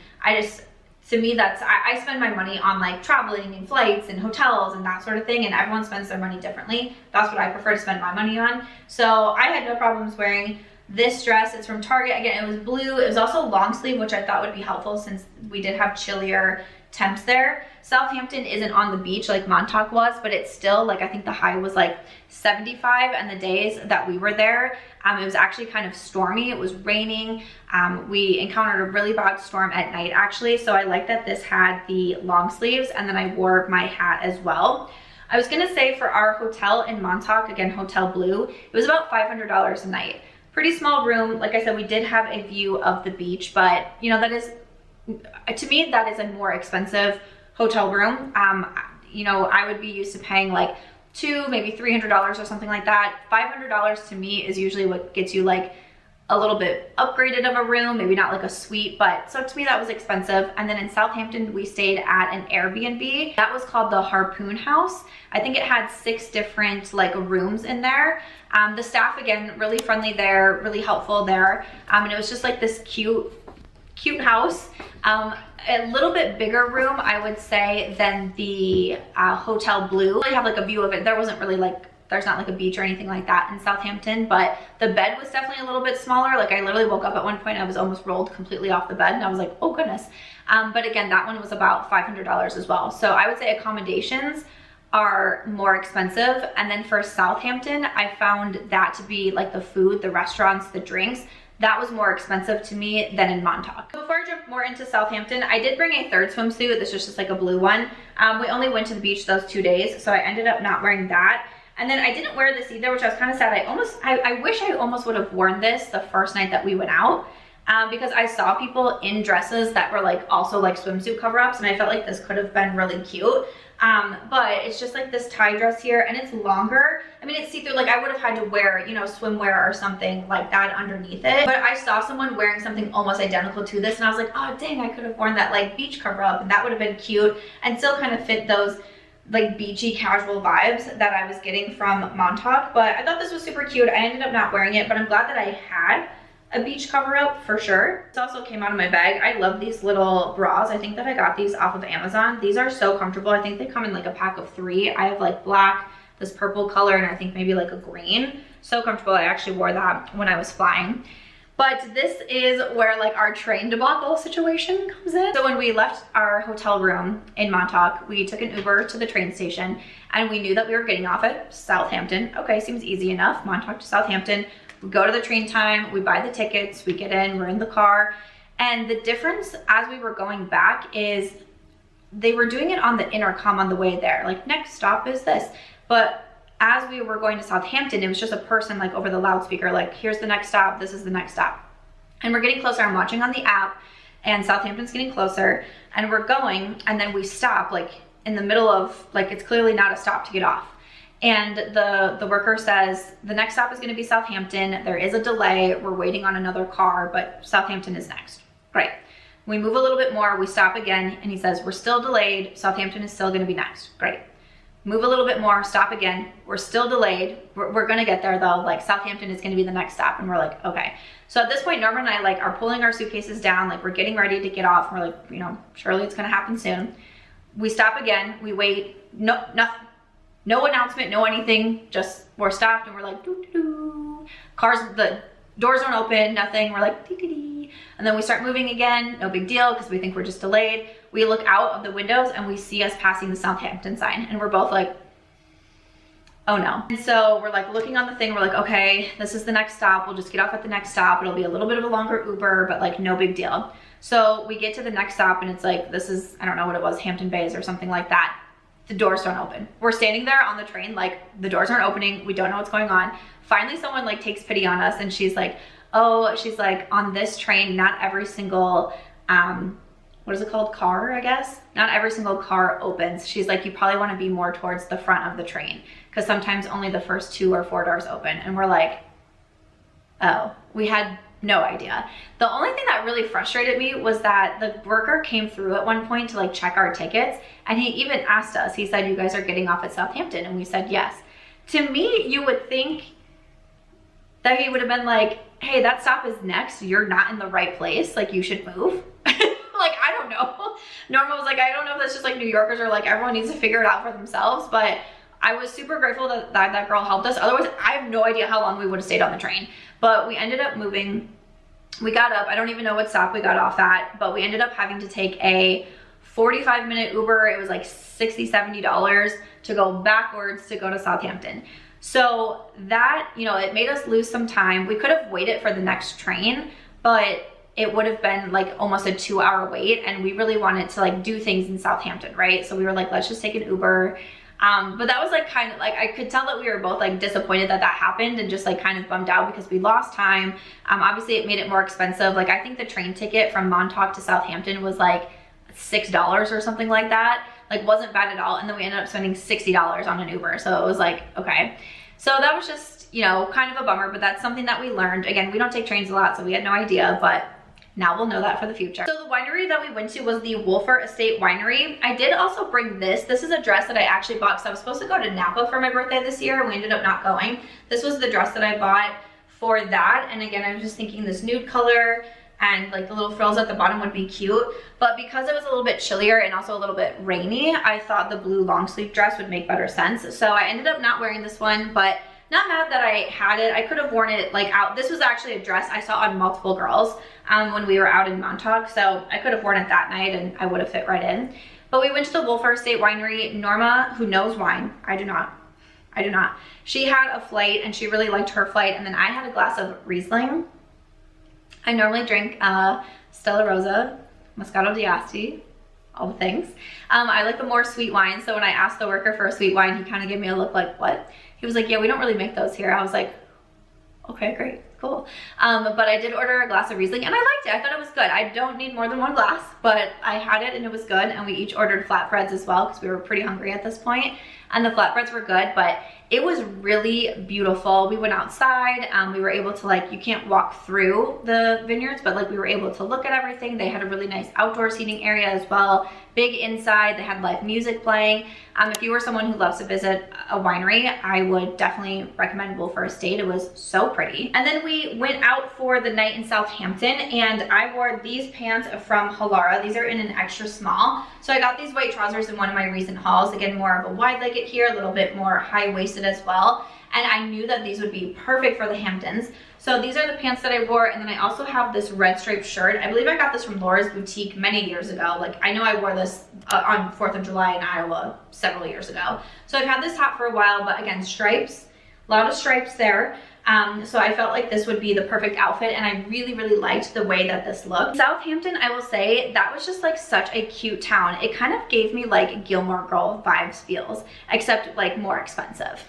to me, I spend my money on like traveling and flights and hotels and that sort of thing, and everyone spends their money differently. That's what I prefer to spend my money on. So I had no problems wearing this dress. It's from Target. Again, it was blue. It was also long sleeve, which I thought would be helpful since we did have chillier temps there. Southampton isn't on the beach like Montauk was, but it's still like, I think the high was like 75, and the days that we were there, it was actually kind of stormy. It was raining. We encountered a really bad storm at night actually, so I like that this had the long sleeves, and then I wore my hat as well. I was gonna say for our hotel in Montauk, again, Hotel Blue, it was about $500 a night. pretty small room. Like I said, we did have a view of the beach, but you know, that is, to me, that is a more expensive hotel room. You know, I would be used to paying like maybe $300 or something like that. $500 to me is usually what gets you like a little bit upgraded of a room, maybe not like a suite, but so to me that was expensive. And then in Southampton, we stayed at an Airbnb. That was called the Harpoon House. I think it had 6 different like rooms in there. The staff, again, really friendly there, really helpful there. And it was just like this cute house. A little bit bigger room, I would say, than the Hotel Blue. I have like a view of it. There wasn't really like, there's not like a beach or anything like that in Southampton, but the bed was definitely a little bit smaller. Like I literally woke up at one point, I was almost rolled completely off the bed and I was like, oh goodness. But again, that one was about $500 as well. So I would say accommodations are more expensive. And then for Southampton, I found that to be like the food, the restaurants, the drinks, that was more expensive to me than in Montauk. Before I jump more into Southampton, I did bring a third swimsuit. This was just like a blue one. We only went to the beach those 2 days, so I ended up not wearing that. And then I didn't wear this either, which I was kind of sad. I wish I almost would have worn this the first night that we went out, because I saw people in dresses that were like also like swimsuit cover-ups, and I felt like this could have been really cute. But it's just like this tie dress here, and it's longer. I mean, it's see-through. Like I would have had to wear, you know, swimwear or something like that underneath it. But I saw someone wearing something almost identical to this, and I was like, oh dang, I could have worn that like beach cover-up, and that would have been cute and still kind of fit those like beachy casual vibes that I was getting from Montauk. But I thought this was super cute. I ended up not wearing it, but I'm glad that I had a beach cover up for sure. This also came out of my bag. I love these little bras. I think that I got these off of Amazon. These are so comfortable. I think they come in like a pack of 3. I have like black, this purple color, and I think maybe like a green. So comfortable. I actually wore that when I was flying. But this is where like our train debacle situation comes in. So when we left our hotel room in Montauk, we took an Uber to the train station, and we knew that we were getting off at Southampton. Okay, seems easy enough. Montauk to Southampton. We go to the train time, we buy the tickets, we get in, we're in the car. And the difference as we were going back is they were doing it on the intercom on the way there. Like, next stop is this. But as we were going to Southampton, it was just a person like over the loudspeaker, like, here's the next stop, this is the next stop. And we're getting closer, I'm watching on the app, and Southampton's getting closer, and we're going, and then we stop like in the middle of, like, it's clearly not a stop to get off. And the worker says, the next stop is gonna be Southampton. There is a delay, we're waiting on another car, but Southampton is next. Great. We move a little bit more, we stop again, and he says, we're still delayed, Southampton is still gonna be next. Great. Move a little bit more, stop again, we're still delayed. We're gonna get there though, like Southampton is gonna be the next stop. And we're like, okay. So at this point, Norma and I like are pulling our suitcases down, like we're getting ready to get off. And we're like, you know, surely it's gonna happen soon. We stop again, we wait, nothing. No announcement, no anything, just we're stopped, and we're like, doo doo doo. Cars, the doors don't open, nothing. We're like, dee dee dee. And then we start moving again, no big deal, because we think we're just delayed. We look out of the windows and we see us passing the Southampton sign, and we're both like, oh no. And so we're like looking on the thing, we're like, okay, this is the next stop. We'll just get off at the next stop. It'll be a little bit of a longer Uber, but like no big deal. So we get to the next stop, and it's like, this is, I don't know what it was, Hampton Bays or something like that. The doors don't open. We're standing there on the train, like the doors aren't opening. We don't know what's going on. Finally, someone like takes pity on us, and she's like, oh, she's like, on this train, not every single, what is it called? Car, I guess. Not every single car opens. She's like, you probably want to be more towards the front of the train, because sometimes only the first 2 or 4 doors open. And we're like, oh, we had no idea. The only thing that really frustrated me was that the worker came through at one point to like check our tickets, and he even asked us, he said, you guys are getting off at Southampton? And we said yes. To me, you would think that he would have been like, hey, that stop is next, you're not in the right place, like you should move. Like, I don't know. Norma was like, I don't know if that's just like New Yorkers, or like everyone needs to figure it out for themselves, but I was super grateful that that girl helped us. Otherwise, I have no idea how long we would have stayed on the train. But we ended up moving. We got up. I don't even know what stop we got off at, but we ended up having to take a 45-minute Uber. It was like $60, $70 to go backwards to go to Southampton. So that, you know, it made us lose some time. We could have waited for the next train, but it would have been like almost a 2-hour wait, and we really wanted to like do things in Southampton, right? So we were like, let's just take an Uber. But that was like kind of like, I could tell that we were both like disappointed that that happened and just like kind of bummed out because we lost time. Obviously it made it more expensive. Like I think the train ticket from Montauk to Southampton was like $6 or something like that. Like wasn't bad at all. And then we ended up spending $60 on an Uber. So it was like, okay. So that was just, you know, kind of a bummer, but that's something that we learned. Again, we don't take trains a lot, so we had no idea, but now we'll know that for the future. So the winery that we went to was the Wolfer Estate Winery. I did also bring this. This is a dress that I actually bought because I was supposed to go to Napa for my birthday this year and we ended up not going. This was the dress that I bought for that. And again, I was just thinking this nude color and like the little frills at the bottom would be cute. But because it was a little bit chillier and also a little bit rainy, I thought the blue long sleeve dress would make better sense. So I ended up not wearing this one, but not mad that I had it. I could have worn it like out. This was actually a dress I saw on multiple girls when we were out in Montauk. So I could have worn it that night and I would have fit right in. But we went to the Wolfer Estate Winery. Norma, who knows wine, I do not. She had a flight and she really liked her flight. And then I had a glass of Riesling. I normally drink Stella Rosa, Moscato d'Asti, all the things. I like the more sweet wine. So when I asked the worker for a sweet wine, he kind of gave me a look like, what? He was like, yeah, we don't really make those here. I was like, okay, great, cool. But I did order a glass of Riesling and I liked it. I thought it was good. I don't need more than one glass, but I had it and it was good. And we each ordered flatbreads as well because we were pretty hungry at this point. And the flatbreads were good, but it was really beautiful. We went outside. We were able to like, you can't walk through the vineyards, but like we were able to look at everything. They had a really nice outdoor seating area as well. Big inside, they had live music playing. If you were someone who loves to visit a winery, I would definitely recommend Wolfer Estate. It was so pretty. And then we went out for the night in Southampton and I wore these pants from Halara. These are in an extra small. So I got these white trousers in one of my recent hauls. Again, more of a wide legged here, a little bit more high-waisted as well. And I knew that these would be perfect for the Hamptons. So these are the pants that I wore. And then I also have this red striped shirt. I believe I got this from Laura's Boutique many years ago. Like I know I wore this on 4th of July in Iowa several years ago. So I've had this top for a while, but again, stripes, a lot of stripes there. So I felt like this would be the perfect outfit and I really, really liked the way that this looked. Southampton, I will say, that was just like such a cute town. It kind of gave me like Gilmore Girl vibes feels, except like more expensive.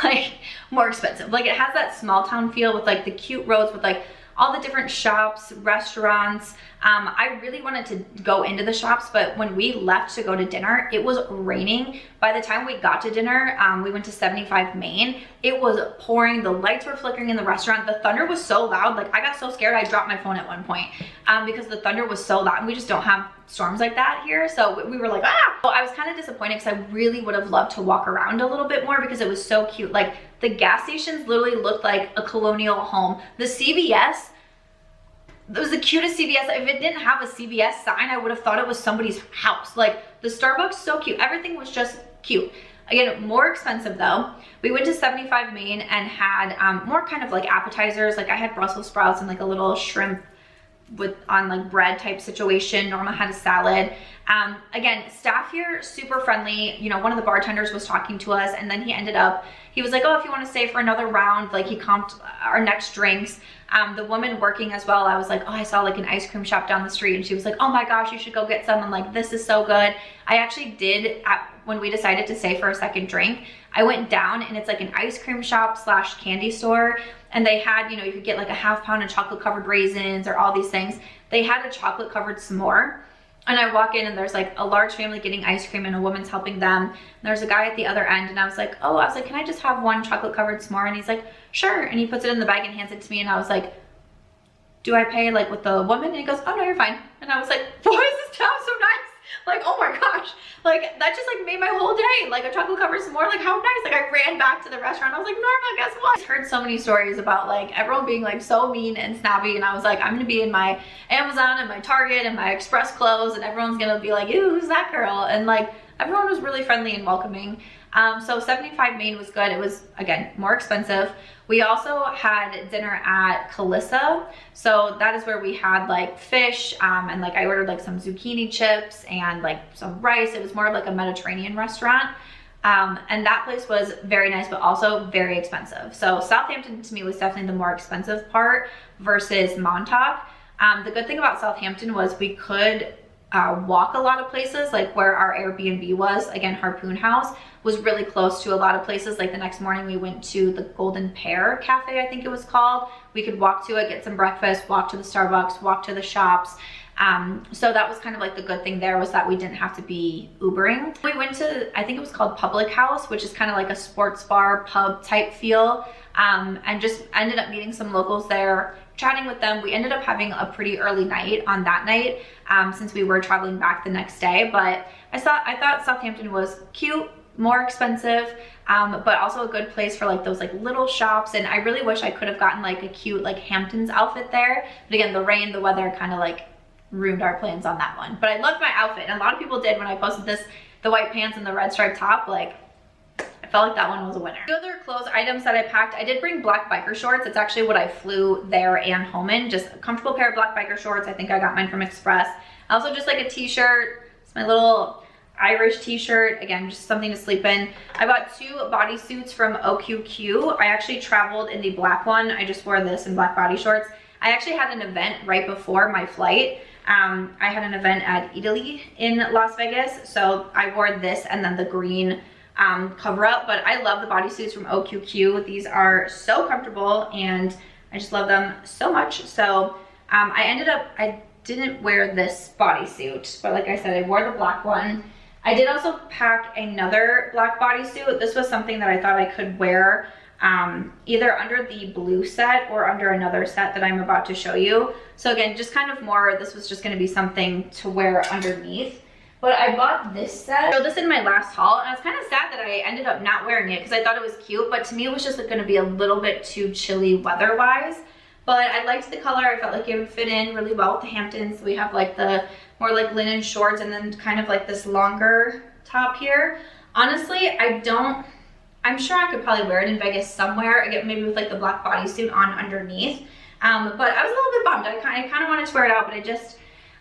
Like more expensive. Like it has that small town feel with like the cute roads with like all the different shops, restaurants. I really wanted to go into the shops, but when we left to go to dinner, it was raining. By the time we got to dinner, we went to 75 Main. It was pouring, the lights were flickering in the restaurant. The thunder was so loud, like I got so scared I dropped my phone at one point because the thunder was so loud and we just don't have storms like that here. So we were like, ah! So I was kind of disappointed because I really would have loved to walk around a little bit more because it was so cute. Like the gas stations literally looked like a colonial home. The CVS, it was the cutest CVS. If it didn't have a CVS sign, I would have thought it was somebody's house. Like the Starbucks, so cute. Everything was just cute. Again, more expensive though. We went to 75 Main and had more kind of like appetizers. Like I had Brussels sprouts and like a little shrimp on like bread type situation. Norma had a salad. Again, staff here, super friendly. You know, one of the bartenders was talking to us and then he was like, oh, if you want to stay for another round, like he comped our next drinks. The woman working as well, I was like, oh, I saw like an ice cream shop down the street and she was like, oh my gosh, you should go get some. And like, this is so good. I actually did, when we decided to stay for a second drink, I went down and it's like an ice cream shop / candy store. And they had, you know, you could get like a ½ pound of chocolate covered raisins or all these things. They had a chocolate covered s'more. And I walk in and there's like a large family getting ice cream and a woman's helping them. And there's a guy at the other end and I was like, can I just have one chocolate covered s'more? And he's like, sure. And he puts it in the bag and hands it to me. And I was like, do I pay like with the woman? And he goes, oh no, you're fine. And I was like, why is this town so nice? Like, oh my gosh, like that just like made my whole day. Like a chocolate covered s'more, like how nice. Like I ran back to the restaurant. I was like, Norma, guess what? I heard so many stories about like everyone being like so mean and snobby. And I was like, I'm gonna be in my Amazon and my Target and my Express clothes and everyone's gonna be like, ew, who's that girl? And like everyone was really friendly and welcoming. So 75 Main was good. It was, again, more expensive. We also had dinner at Calissa. So that is where we had like fish and like I ordered like some zucchini chips and like some rice. It was more of like a Mediterranean restaurant. And that place was very nice, but also very expensive. So Southampton to me was definitely the more expensive part versus Montauk. The good thing about Southampton was we could walk a lot of places, like where our Airbnb was, again, Harpoon House, was really close to a lot of places. Like the next morning we went to the Golden Pear Cafe, I think it was called. We could walk to it, get some breakfast, walk to the Starbucks, walk to the shops. So that was kind of like the good thing there, was that we didn't have to be Ubering. We went to, I think it was called Public House, which is kind of like a sports bar pub type feel, and just ended up meeting some locals there, chatting with them. We ended up having a pretty early night on that night, since we were traveling back the next day. But I thought Southampton was cute, more expensive, but also a good place for like those like little shops. And I really wish I could have gotten like a cute like Hamptons outfit there, but again, the rain, the weather kind of like ruined our plans on that one. But I loved my outfit, and a lot of people did when I posted this, the white pants and the red striped top. Like, I felt like that one was a winner. The other clothes items that I packed, I did bring black biker shorts. It's actually what I flew there and home in, just a comfortable pair of black biker shorts. I think I got mine from Express. Also just like a t-shirt. It's my little Irish t-shirt, again, just something to sleep in. I bought 2 bodysuits from OQQ. I actually traveled in the black one. I just wore this in black body shorts. I actually had an event right before my flight. I had an event at Italy in Las Vegas, so I wore this and then the green Coverup. But I love the bodysuits from OQQ. These are so comfortable and I just love them so much. So I didn't wear this bodysuit, but like I said, I wore the black one. I did also pack another black bodysuit. This was something that I thought I could wear either under the blue set or under another set that I'm about to show you. So again, just kind of more, this was just going to be something to wear underneath. But I bought this set. I showed this in my last haul, and I was kind of sad that I ended up not wearing it because I thought it was cute, but to me it was just going to be a little bit too chilly weather-wise. But I liked the color. I felt like it would fit in really well with the Hamptons. We have like the more like linen shorts and then kind of like this longer top here. Honestly, I'm sure I could probably wear it in Vegas somewhere, again, maybe with like the black bodysuit on underneath. But I was a little bit bummed. I kind of wanted to wear it out, but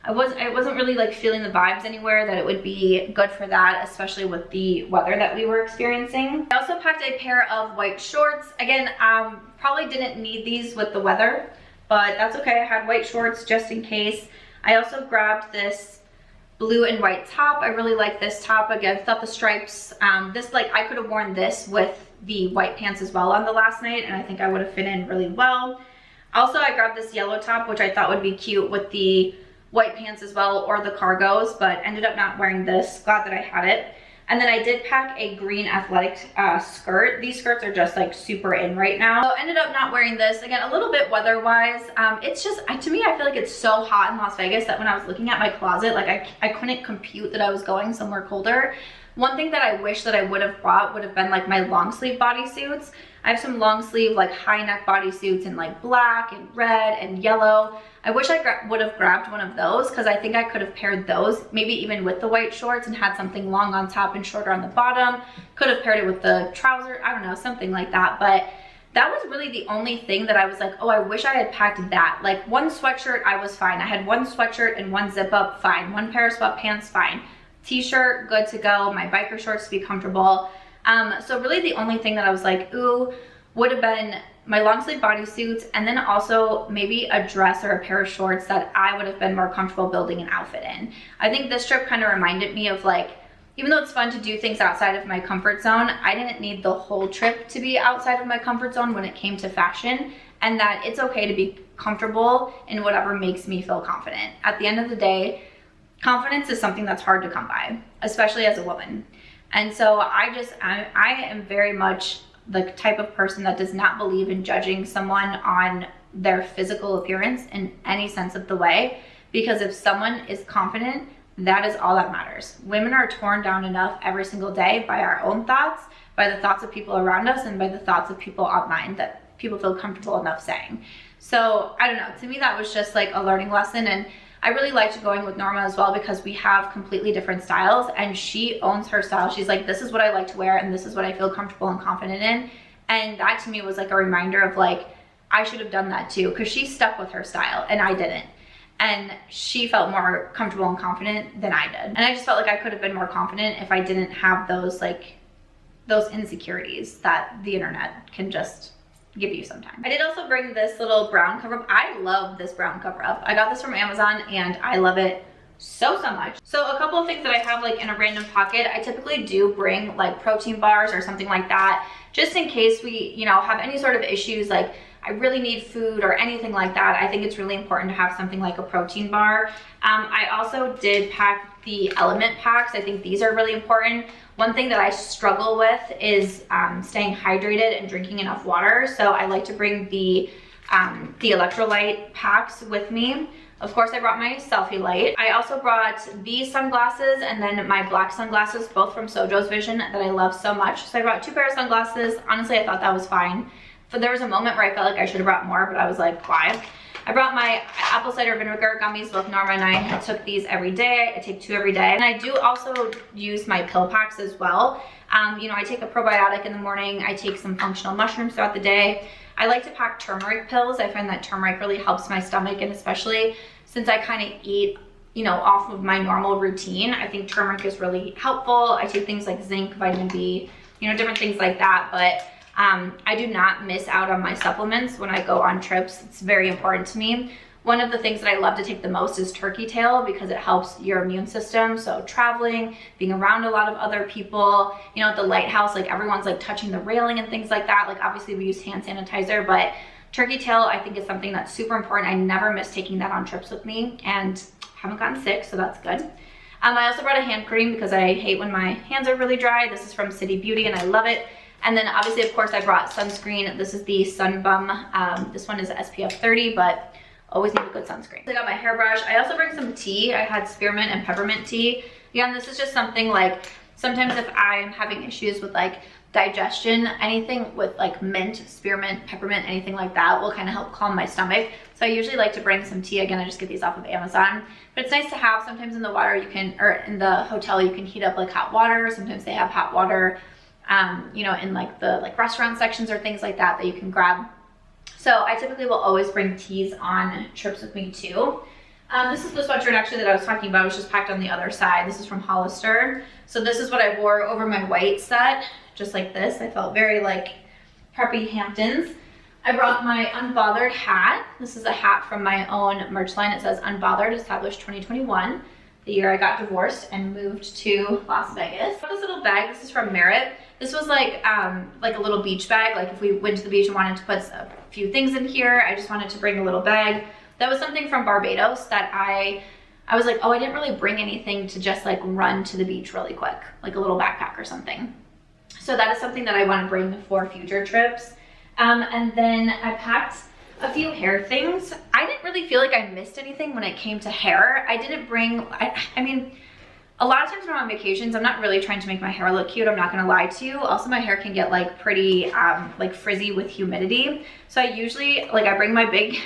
I wasn't really like feeling the vibes anywhere that it would be good for that, especially with the weather that we were experiencing. I also packed a pair of white shorts. Again, probably didn't need these with the weather, but that's okay. I had white shorts just in case. I also grabbed this blue and white top. I really like this top. Again, I thought the stripes, this, like, I could have worn this with the white pants as well on the last night, and I think I would have fit in really well. Also, I grabbed this yellow top, which I thought would be cute with the white pants as well, or the cargos, but ended up not wearing this. Glad that I had it. And then I did pack a green athletic skirt. These skirts are just like super in right now. So ended up not wearing this. Again, a little bit weather-wise. It's just, to me, I feel like it's so hot in Las Vegas that when I was looking at my closet, like I couldn't compute that I was going somewhere colder. One thing that I wish that I would have brought would have been like my long sleeve bodysuits. I have some long sleeve like high neck bodysuits in like black and red and yellow. I wish I would have grabbed one of those because I think I could have paired those maybe even with the white shorts and had something long on top and shorter on the bottom. Could have paired it with the trouser, I don't know, something like that. But that was really the only thing that I was like, oh, I wish I had packed that. Like one sweatshirt, I was fine. I had one sweatshirt and one zip up, fine. One pair of sweatpants, fine. T-shirt, good to go. My biker shorts to be comfortable. So really the only thing that I was like, ooh, would have been my long sleeve bodysuits, and then also maybe a dress or a pair of shorts that I would have been more comfortable building an outfit in. I think this trip kind of reminded me of like, even though it's fun to do things outside of my comfort zone, I didn't need the whole trip to be outside of my comfort zone when it came to fashion, and that it's okay to be comfortable in whatever makes me feel confident. At the end of the day, confidence is something that's hard to come by, especially as a woman. And so I am very much the type of person that does not believe in judging someone on their physical appearance in any sense of the way, because if someone is confident, that is all that matters. Women are torn down enough every single day by our own thoughts, by the thoughts of people around us, and by the thoughts of people online that people feel comfortable enough saying. So I don't know, to me that was just like a learning lesson. And I really liked going with Norma as well because we have completely different styles and she owns her style. She's like, this is what I like to wear and this is what I feel comfortable and confident in. And that to me was like a reminder of like, I should have done that too, because she stuck with her style and I didn't. And she felt more comfortable and confident than I did. And I just felt like I could have been more confident if I didn't have those insecurities that the internet can just give you sometimes. I did also bring this little brown cover up. I love this brown cover up. I got this from Amazon and I love it so much. So a couple of things that I have like in a random pocket, I typically do bring like protein bars or something like that, just in case we, you know, have any sort of issues, like I really need food or anything like that. I think it's really important to have something like a protein bar. I also did pack the element packs. I think these are really important. One thing that I struggle with is staying hydrated and drinking enough water. So I like to bring the electrolyte packs with me. Of course, I brought my Selfie Light. I also brought these sunglasses and then my black sunglasses, both from Sojos Vision, that I love so much. So I brought 2 pairs of sunglasses. Honestly, I thought that was fine. But there was a moment where I felt like I should have brought more, but I was like, why? I brought my apple cider vinegar gummies. Both Norma and I took these every day. I take 2 every day. And I do also use my pill packs as well. You know, I take a probiotic in the morning. I take some functional mushrooms throughout the day. I like to pack turmeric pills. I find that turmeric really helps my stomach, and especially since I kind of eat, you know, off of my normal routine, I think turmeric is really helpful. I take things like zinc, vitamin B, you know, different things like that. But I do not miss out on my supplements when I go on trips. It's very important to me. One of the things that I love to take the most is turkey tail because it helps your immune system. So traveling, being around a lot of other people, you know, at the lighthouse, like everyone's like touching the railing and things like that. Like obviously we use hand sanitizer, but turkey tail I think is something that's super important. I never miss taking that on trips with me and haven't gotten sick, so that's good. I also brought a hand cream because I hate when my hands are really dry. This is from City Beauty and I love it. And then obviously, of course, I brought sunscreen. This is the Sun Bum. This one is SPF 30, but always need a good sunscreen. I got my hairbrush. I also bring some tea. I had spearmint and peppermint tea. Again, this is just something like, sometimes if I'm having issues with like digestion, anything with like mint, spearmint, peppermint, anything like that will kind of help calm my stomach. So I usually like to bring some tea. Again, I just get these off of Amazon. But it's nice to have. Sometimes in the water you can, or in the hotel, you can heat up like hot water. Sometimes they have hot water, you know, in like the restaurant sections or things like that you can grab. So I typically will always bring teas on trips with me too. This is the sweatshirt actually that I was talking about. It was just packed on the other side. This is from Hollister. So this is what I wore over my white set, just like this. I felt very like preppy Hamptons. I brought my Unbothered hat. This is a hat from my own merch line. It says Unbothered, established 2021. The year I got divorced and moved to Las Vegas. This little bag, this is from Merit. This was like a little beach bag. Like if we went to the beach and wanted to put a few things in here, I just wanted to bring a little bag. That was something from Barbados that I was like, oh, I didn't really bring anything to just like run to the beach really quick, like a little backpack or something. So that is something that I want to bring for future trips. And then I packed a few hair things. I didn't really feel like I missed anything when it came to hair. I didn't bring, I mean, a lot of times when I'm on vacations, I'm not really trying to make my hair look cute. I'm not gonna lie to you. Also, my hair can get like pretty like frizzy with humidity. So I usually, like I bring my big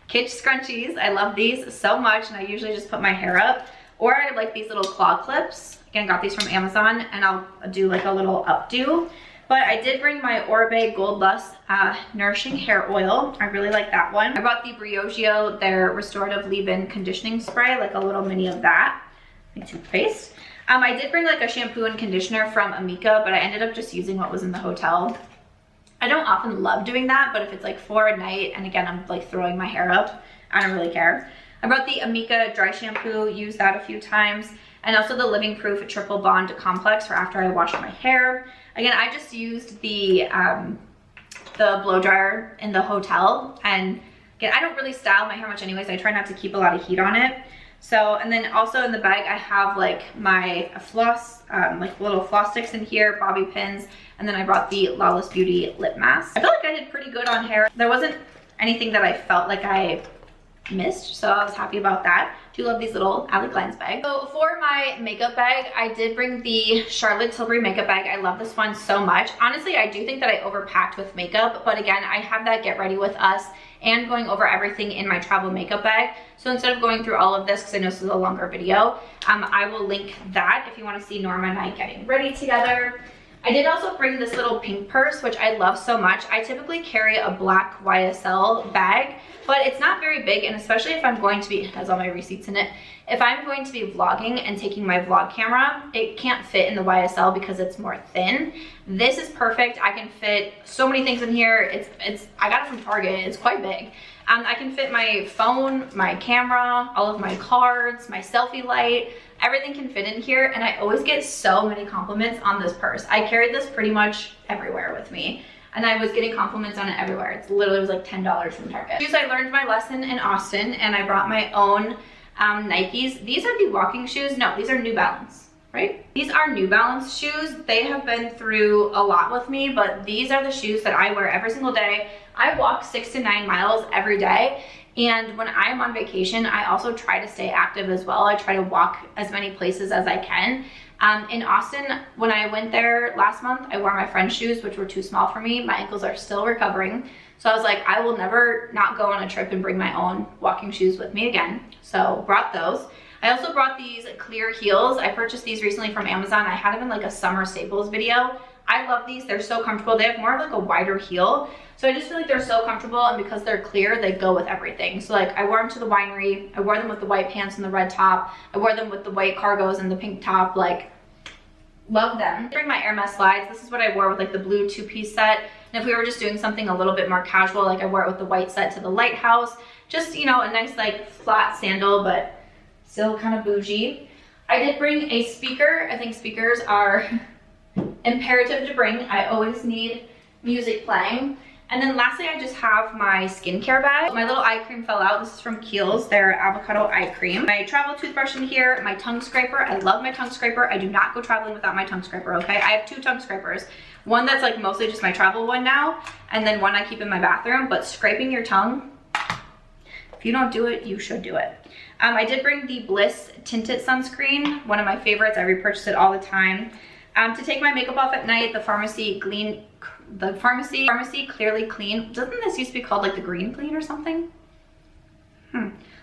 Kitsch Scrunchies. I love these so much and I usually just put my hair up. Or I like these little claw clips. Again, got these from Amazon and I'll do like a little updo. But I did bring my Oribe Gold Lust Nourishing Hair Oil. I really like that one. I brought the Briogeo, their Restorative Leave In Conditioning Spray, like a little mini of that. My toothpaste. I did bring like a shampoo and conditioner from Amika, but I ended up just using what was in the hotel. I don't often love doing that, but if it's like for a night, and again, I'm like throwing my hair up, I don't really care. I brought the Amika dry shampoo, used that a few times, and also the Living Proof Triple Bond Complex for after I wash my hair. Again, I just used the blow dryer in the hotel, and again, I don't really style my hair much anyways. I try not to keep a lot of heat on it. So, and then also in the bag, I have like my floss, like little floss sticks in here, bobby pins, and then I brought the Lawless Beauty lip mask. I feel like I did pretty good on hair. There wasn't anything that I felt like I missed, so I was happy about that. Do love these little Allie Glines bags. So for my makeup bag, I did bring the Charlotte Tilbury makeup bag. I love this one so much. Honestly, I do think that I overpacked with makeup, but again, I have that Get Ready With Us and going over everything in my travel makeup bag. So instead of going through all of this, because I know this is a longer video, I will link that if you want to see Norma and I getting ready together. I did also bring this little pink purse, which I love so much. I typically carry a black YSL bag, but it's not very big, and especially if I'm going to be, it has all my receipts in it. If I'm going to be vlogging and taking my vlog camera, it can't fit in the YSL because it's more thin. This is perfect. I can fit so many things in here. I got it from Target. It's quite big. I can fit my phone, my camera, all of my cards, my selfie light. Everything can fit in here, and I always get so many compliments on this purse. I carried this pretty much everywhere with me, and I was getting compliments on it everywhere. It literally was like $10 from Target. Shoes, I learned my lesson in Austin, and I brought my own Nikes. These are the walking shoes. No, these are New Balance, right? These are New Balance shoes. They have been through a lot with me, but these are the shoes that I wear every single day. I walk 6 to 9 miles every day. And when I'm on vacation, I also try to stay active as well. I try to walk as many places as I can. In Austin, when I went there last month, I wore my friend's shoes, which were too small for me. My ankles are still recovering. So I was like, I will never not go on a trip and bring my own walking shoes with me again. So brought those. I also brought these clear heels. I purchased these recently from Amazon. I had them in like a summer staples video. I love these. They're so comfortable. They have more of like a wider heel. So I just feel like they're so comfortable, and because they're clear, they go with everything. So like I wore them to the winery. I wore them with the white pants and the red top. I wore them with the white cargos and the pink top. Like, love them. I bring my Hermes slides. This is what I wore with like the blue 2-piece set. And if we were just doing something a little bit more casual, like I wore it with the white set to the lighthouse. Just, you know, a nice like flat sandal, but still kind of bougie. I did bring a speaker. I think speakers are imperative to bring. I always need music playing. And then lastly, I just have my skincare bag. My little eye cream fell out. This is from Kiehl's, their avocado eye cream. My travel toothbrush in here, my tongue scraper. I love my tongue scraper. I do not go traveling without my tongue scraper, okay? I have 2 tongue scrapers. One that's like mostly just my travel one now, and then one I keep in my bathroom. But scraping your tongue, if you don't do it, you should do it. I did bring the Bliss Tinted Sunscreen, one of my favorites. I repurchase it all the time. To take my makeup off at night, the Pharmacy Clearly Clean. Doesn't this used to be called like the Green Clean or something?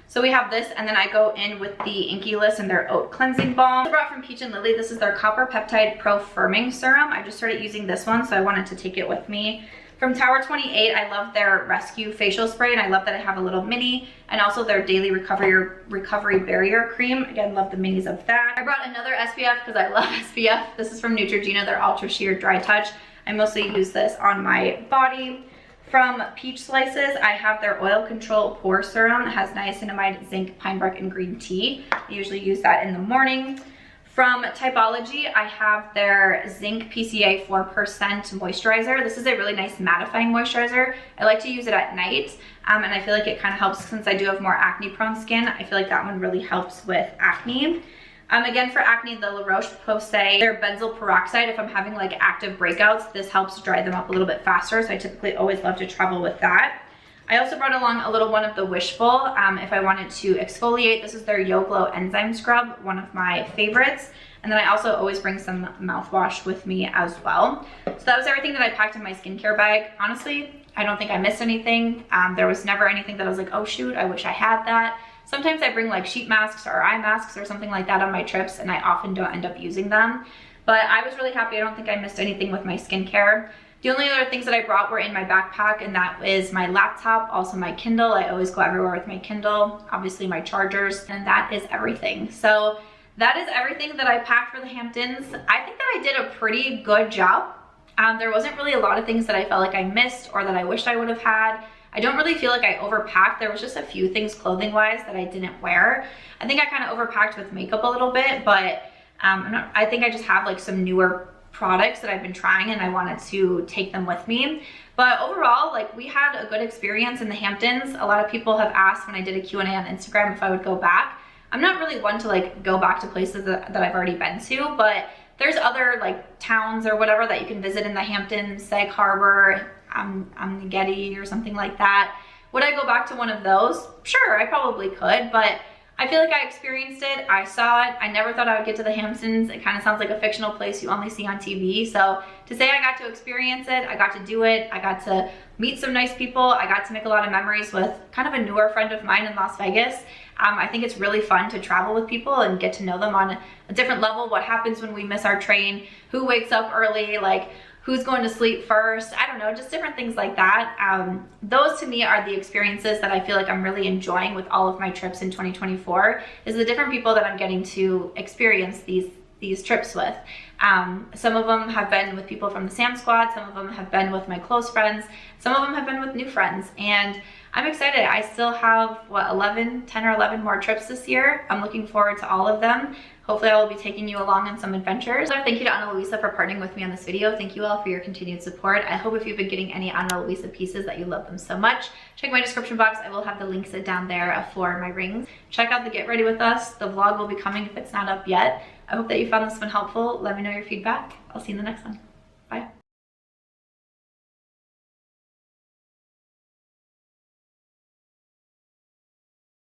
So we have this, and then I go in with the Inky List and their Oat Cleansing Balm. I brought from Peach and Lily. This is their Copper Peptide Pro Firming Serum. I just started using this one, so I wanted to take it with me. From Tower 28, I love their Rescue Facial Spray, and I love that I have a little mini, and also their Daily Recovery Barrier Cream. Again, love the minis of that. I brought another SPF because I love SPF. This is from Neutrogena, their Ultra Sheer Dry Touch. I mostly use this on my body. From Peach Slices, I have their Oil Control Pore Serum. It has niacinamide, zinc, pine bark, and green tea. I usually use that in the morning. From Typology, I have their Zinc PCA 4% moisturizer. This is a really nice mattifying moisturizer. I like to use it at night, and I feel like it kind of helps since I do have more acne-prone skin. I feel like that one really helps with acne. Again, for acne, the La Roche-Posay, their benzoyl peroxide. If I'm having like active breakouts, this helps dry them up a little bit faster, so I typically always love to travel with that. I also brought along a little one of the Wishful if I wanted to exfoliate. This is their Yo Glow Enzyme Scrub, one of my favorites. And then I also always bring some mouthwash with me as well. So that was everything that I packed in my skincare bag. Honestly, I don't think I missed anything. There was never anything that I was like, oh shoot, I wish I had that. Sometimes I bring like sheet masks or eye masks or something like that on my trips, and I often don't end up using them. But I was really happy. I don't think I missed anything with my skincare. The only other things that I brought were in my backpack, and that is my laptop, also my Kindle. I always go everywhere with my Kindle, obviously my chargers, and that is everything. So that is everything that I packed for the Hamptons. I think that I did a pretty good job. There wasn't really a lot of things that I felt like I missed or that I wished I would have had. I don't really feel like I overpacked. There was just a few things clothing-wise that I didn't wear. I think I kind of overpacked with makeup a little bit, but I think I just have like some newer products that I've been trying, and I wanted to take them with me. But overall, like, we had a good experience in the Hamptons. A lot of people have asked when I did a Q&A on Instagram if I would go back. I'm not really one to like go back to places that I've already been to, but there's other like towns or whatever that you can visit in the Hamptons, Sag Harbor, Getty or something like that. Would I go back to one of those? Sure, I probably could, but I feel like I experienced it, I saw it, I never thought I would get to the Hamptons. It kind of sounds like a fictional place you only see on TV. So to say I got to experience it, I got to do it, I got to meet some nice people, I got to make a lot of memories with kind of a newer friend of mine in Las Vegas. I think it's really fun to travel with people and get to know them on a different level. What happens when we miss our train, who wakes up early, like who's going to sleep first, I don't know, just different things like that. Those to me are the experiences that I feel like I'm really enjoying with all of my trips in 2024, is the different people that I'm getting to experience these trips with. Some of them have been with people from the Sam Squad, some of them have been with my close friends, some of them have been with new friends, and I'm excited. I still have, what, 10 or 11 more trips this year. I'm looking forward to all of them. Hopefully I will be taking you along on some adventures. Thank you to Ana Luisa for partnering with me on this video. Thank you all for your continued support. I hope if you've been getting any Ana Luisa pieces that you love them so much. Check my description box. I will have the links down there for my rings. Check out the Get Ready With Us. The vlog will be coming if it's not up yet. I hope that you found this one helpful. Let me know your feedback. I'll see you in the next one.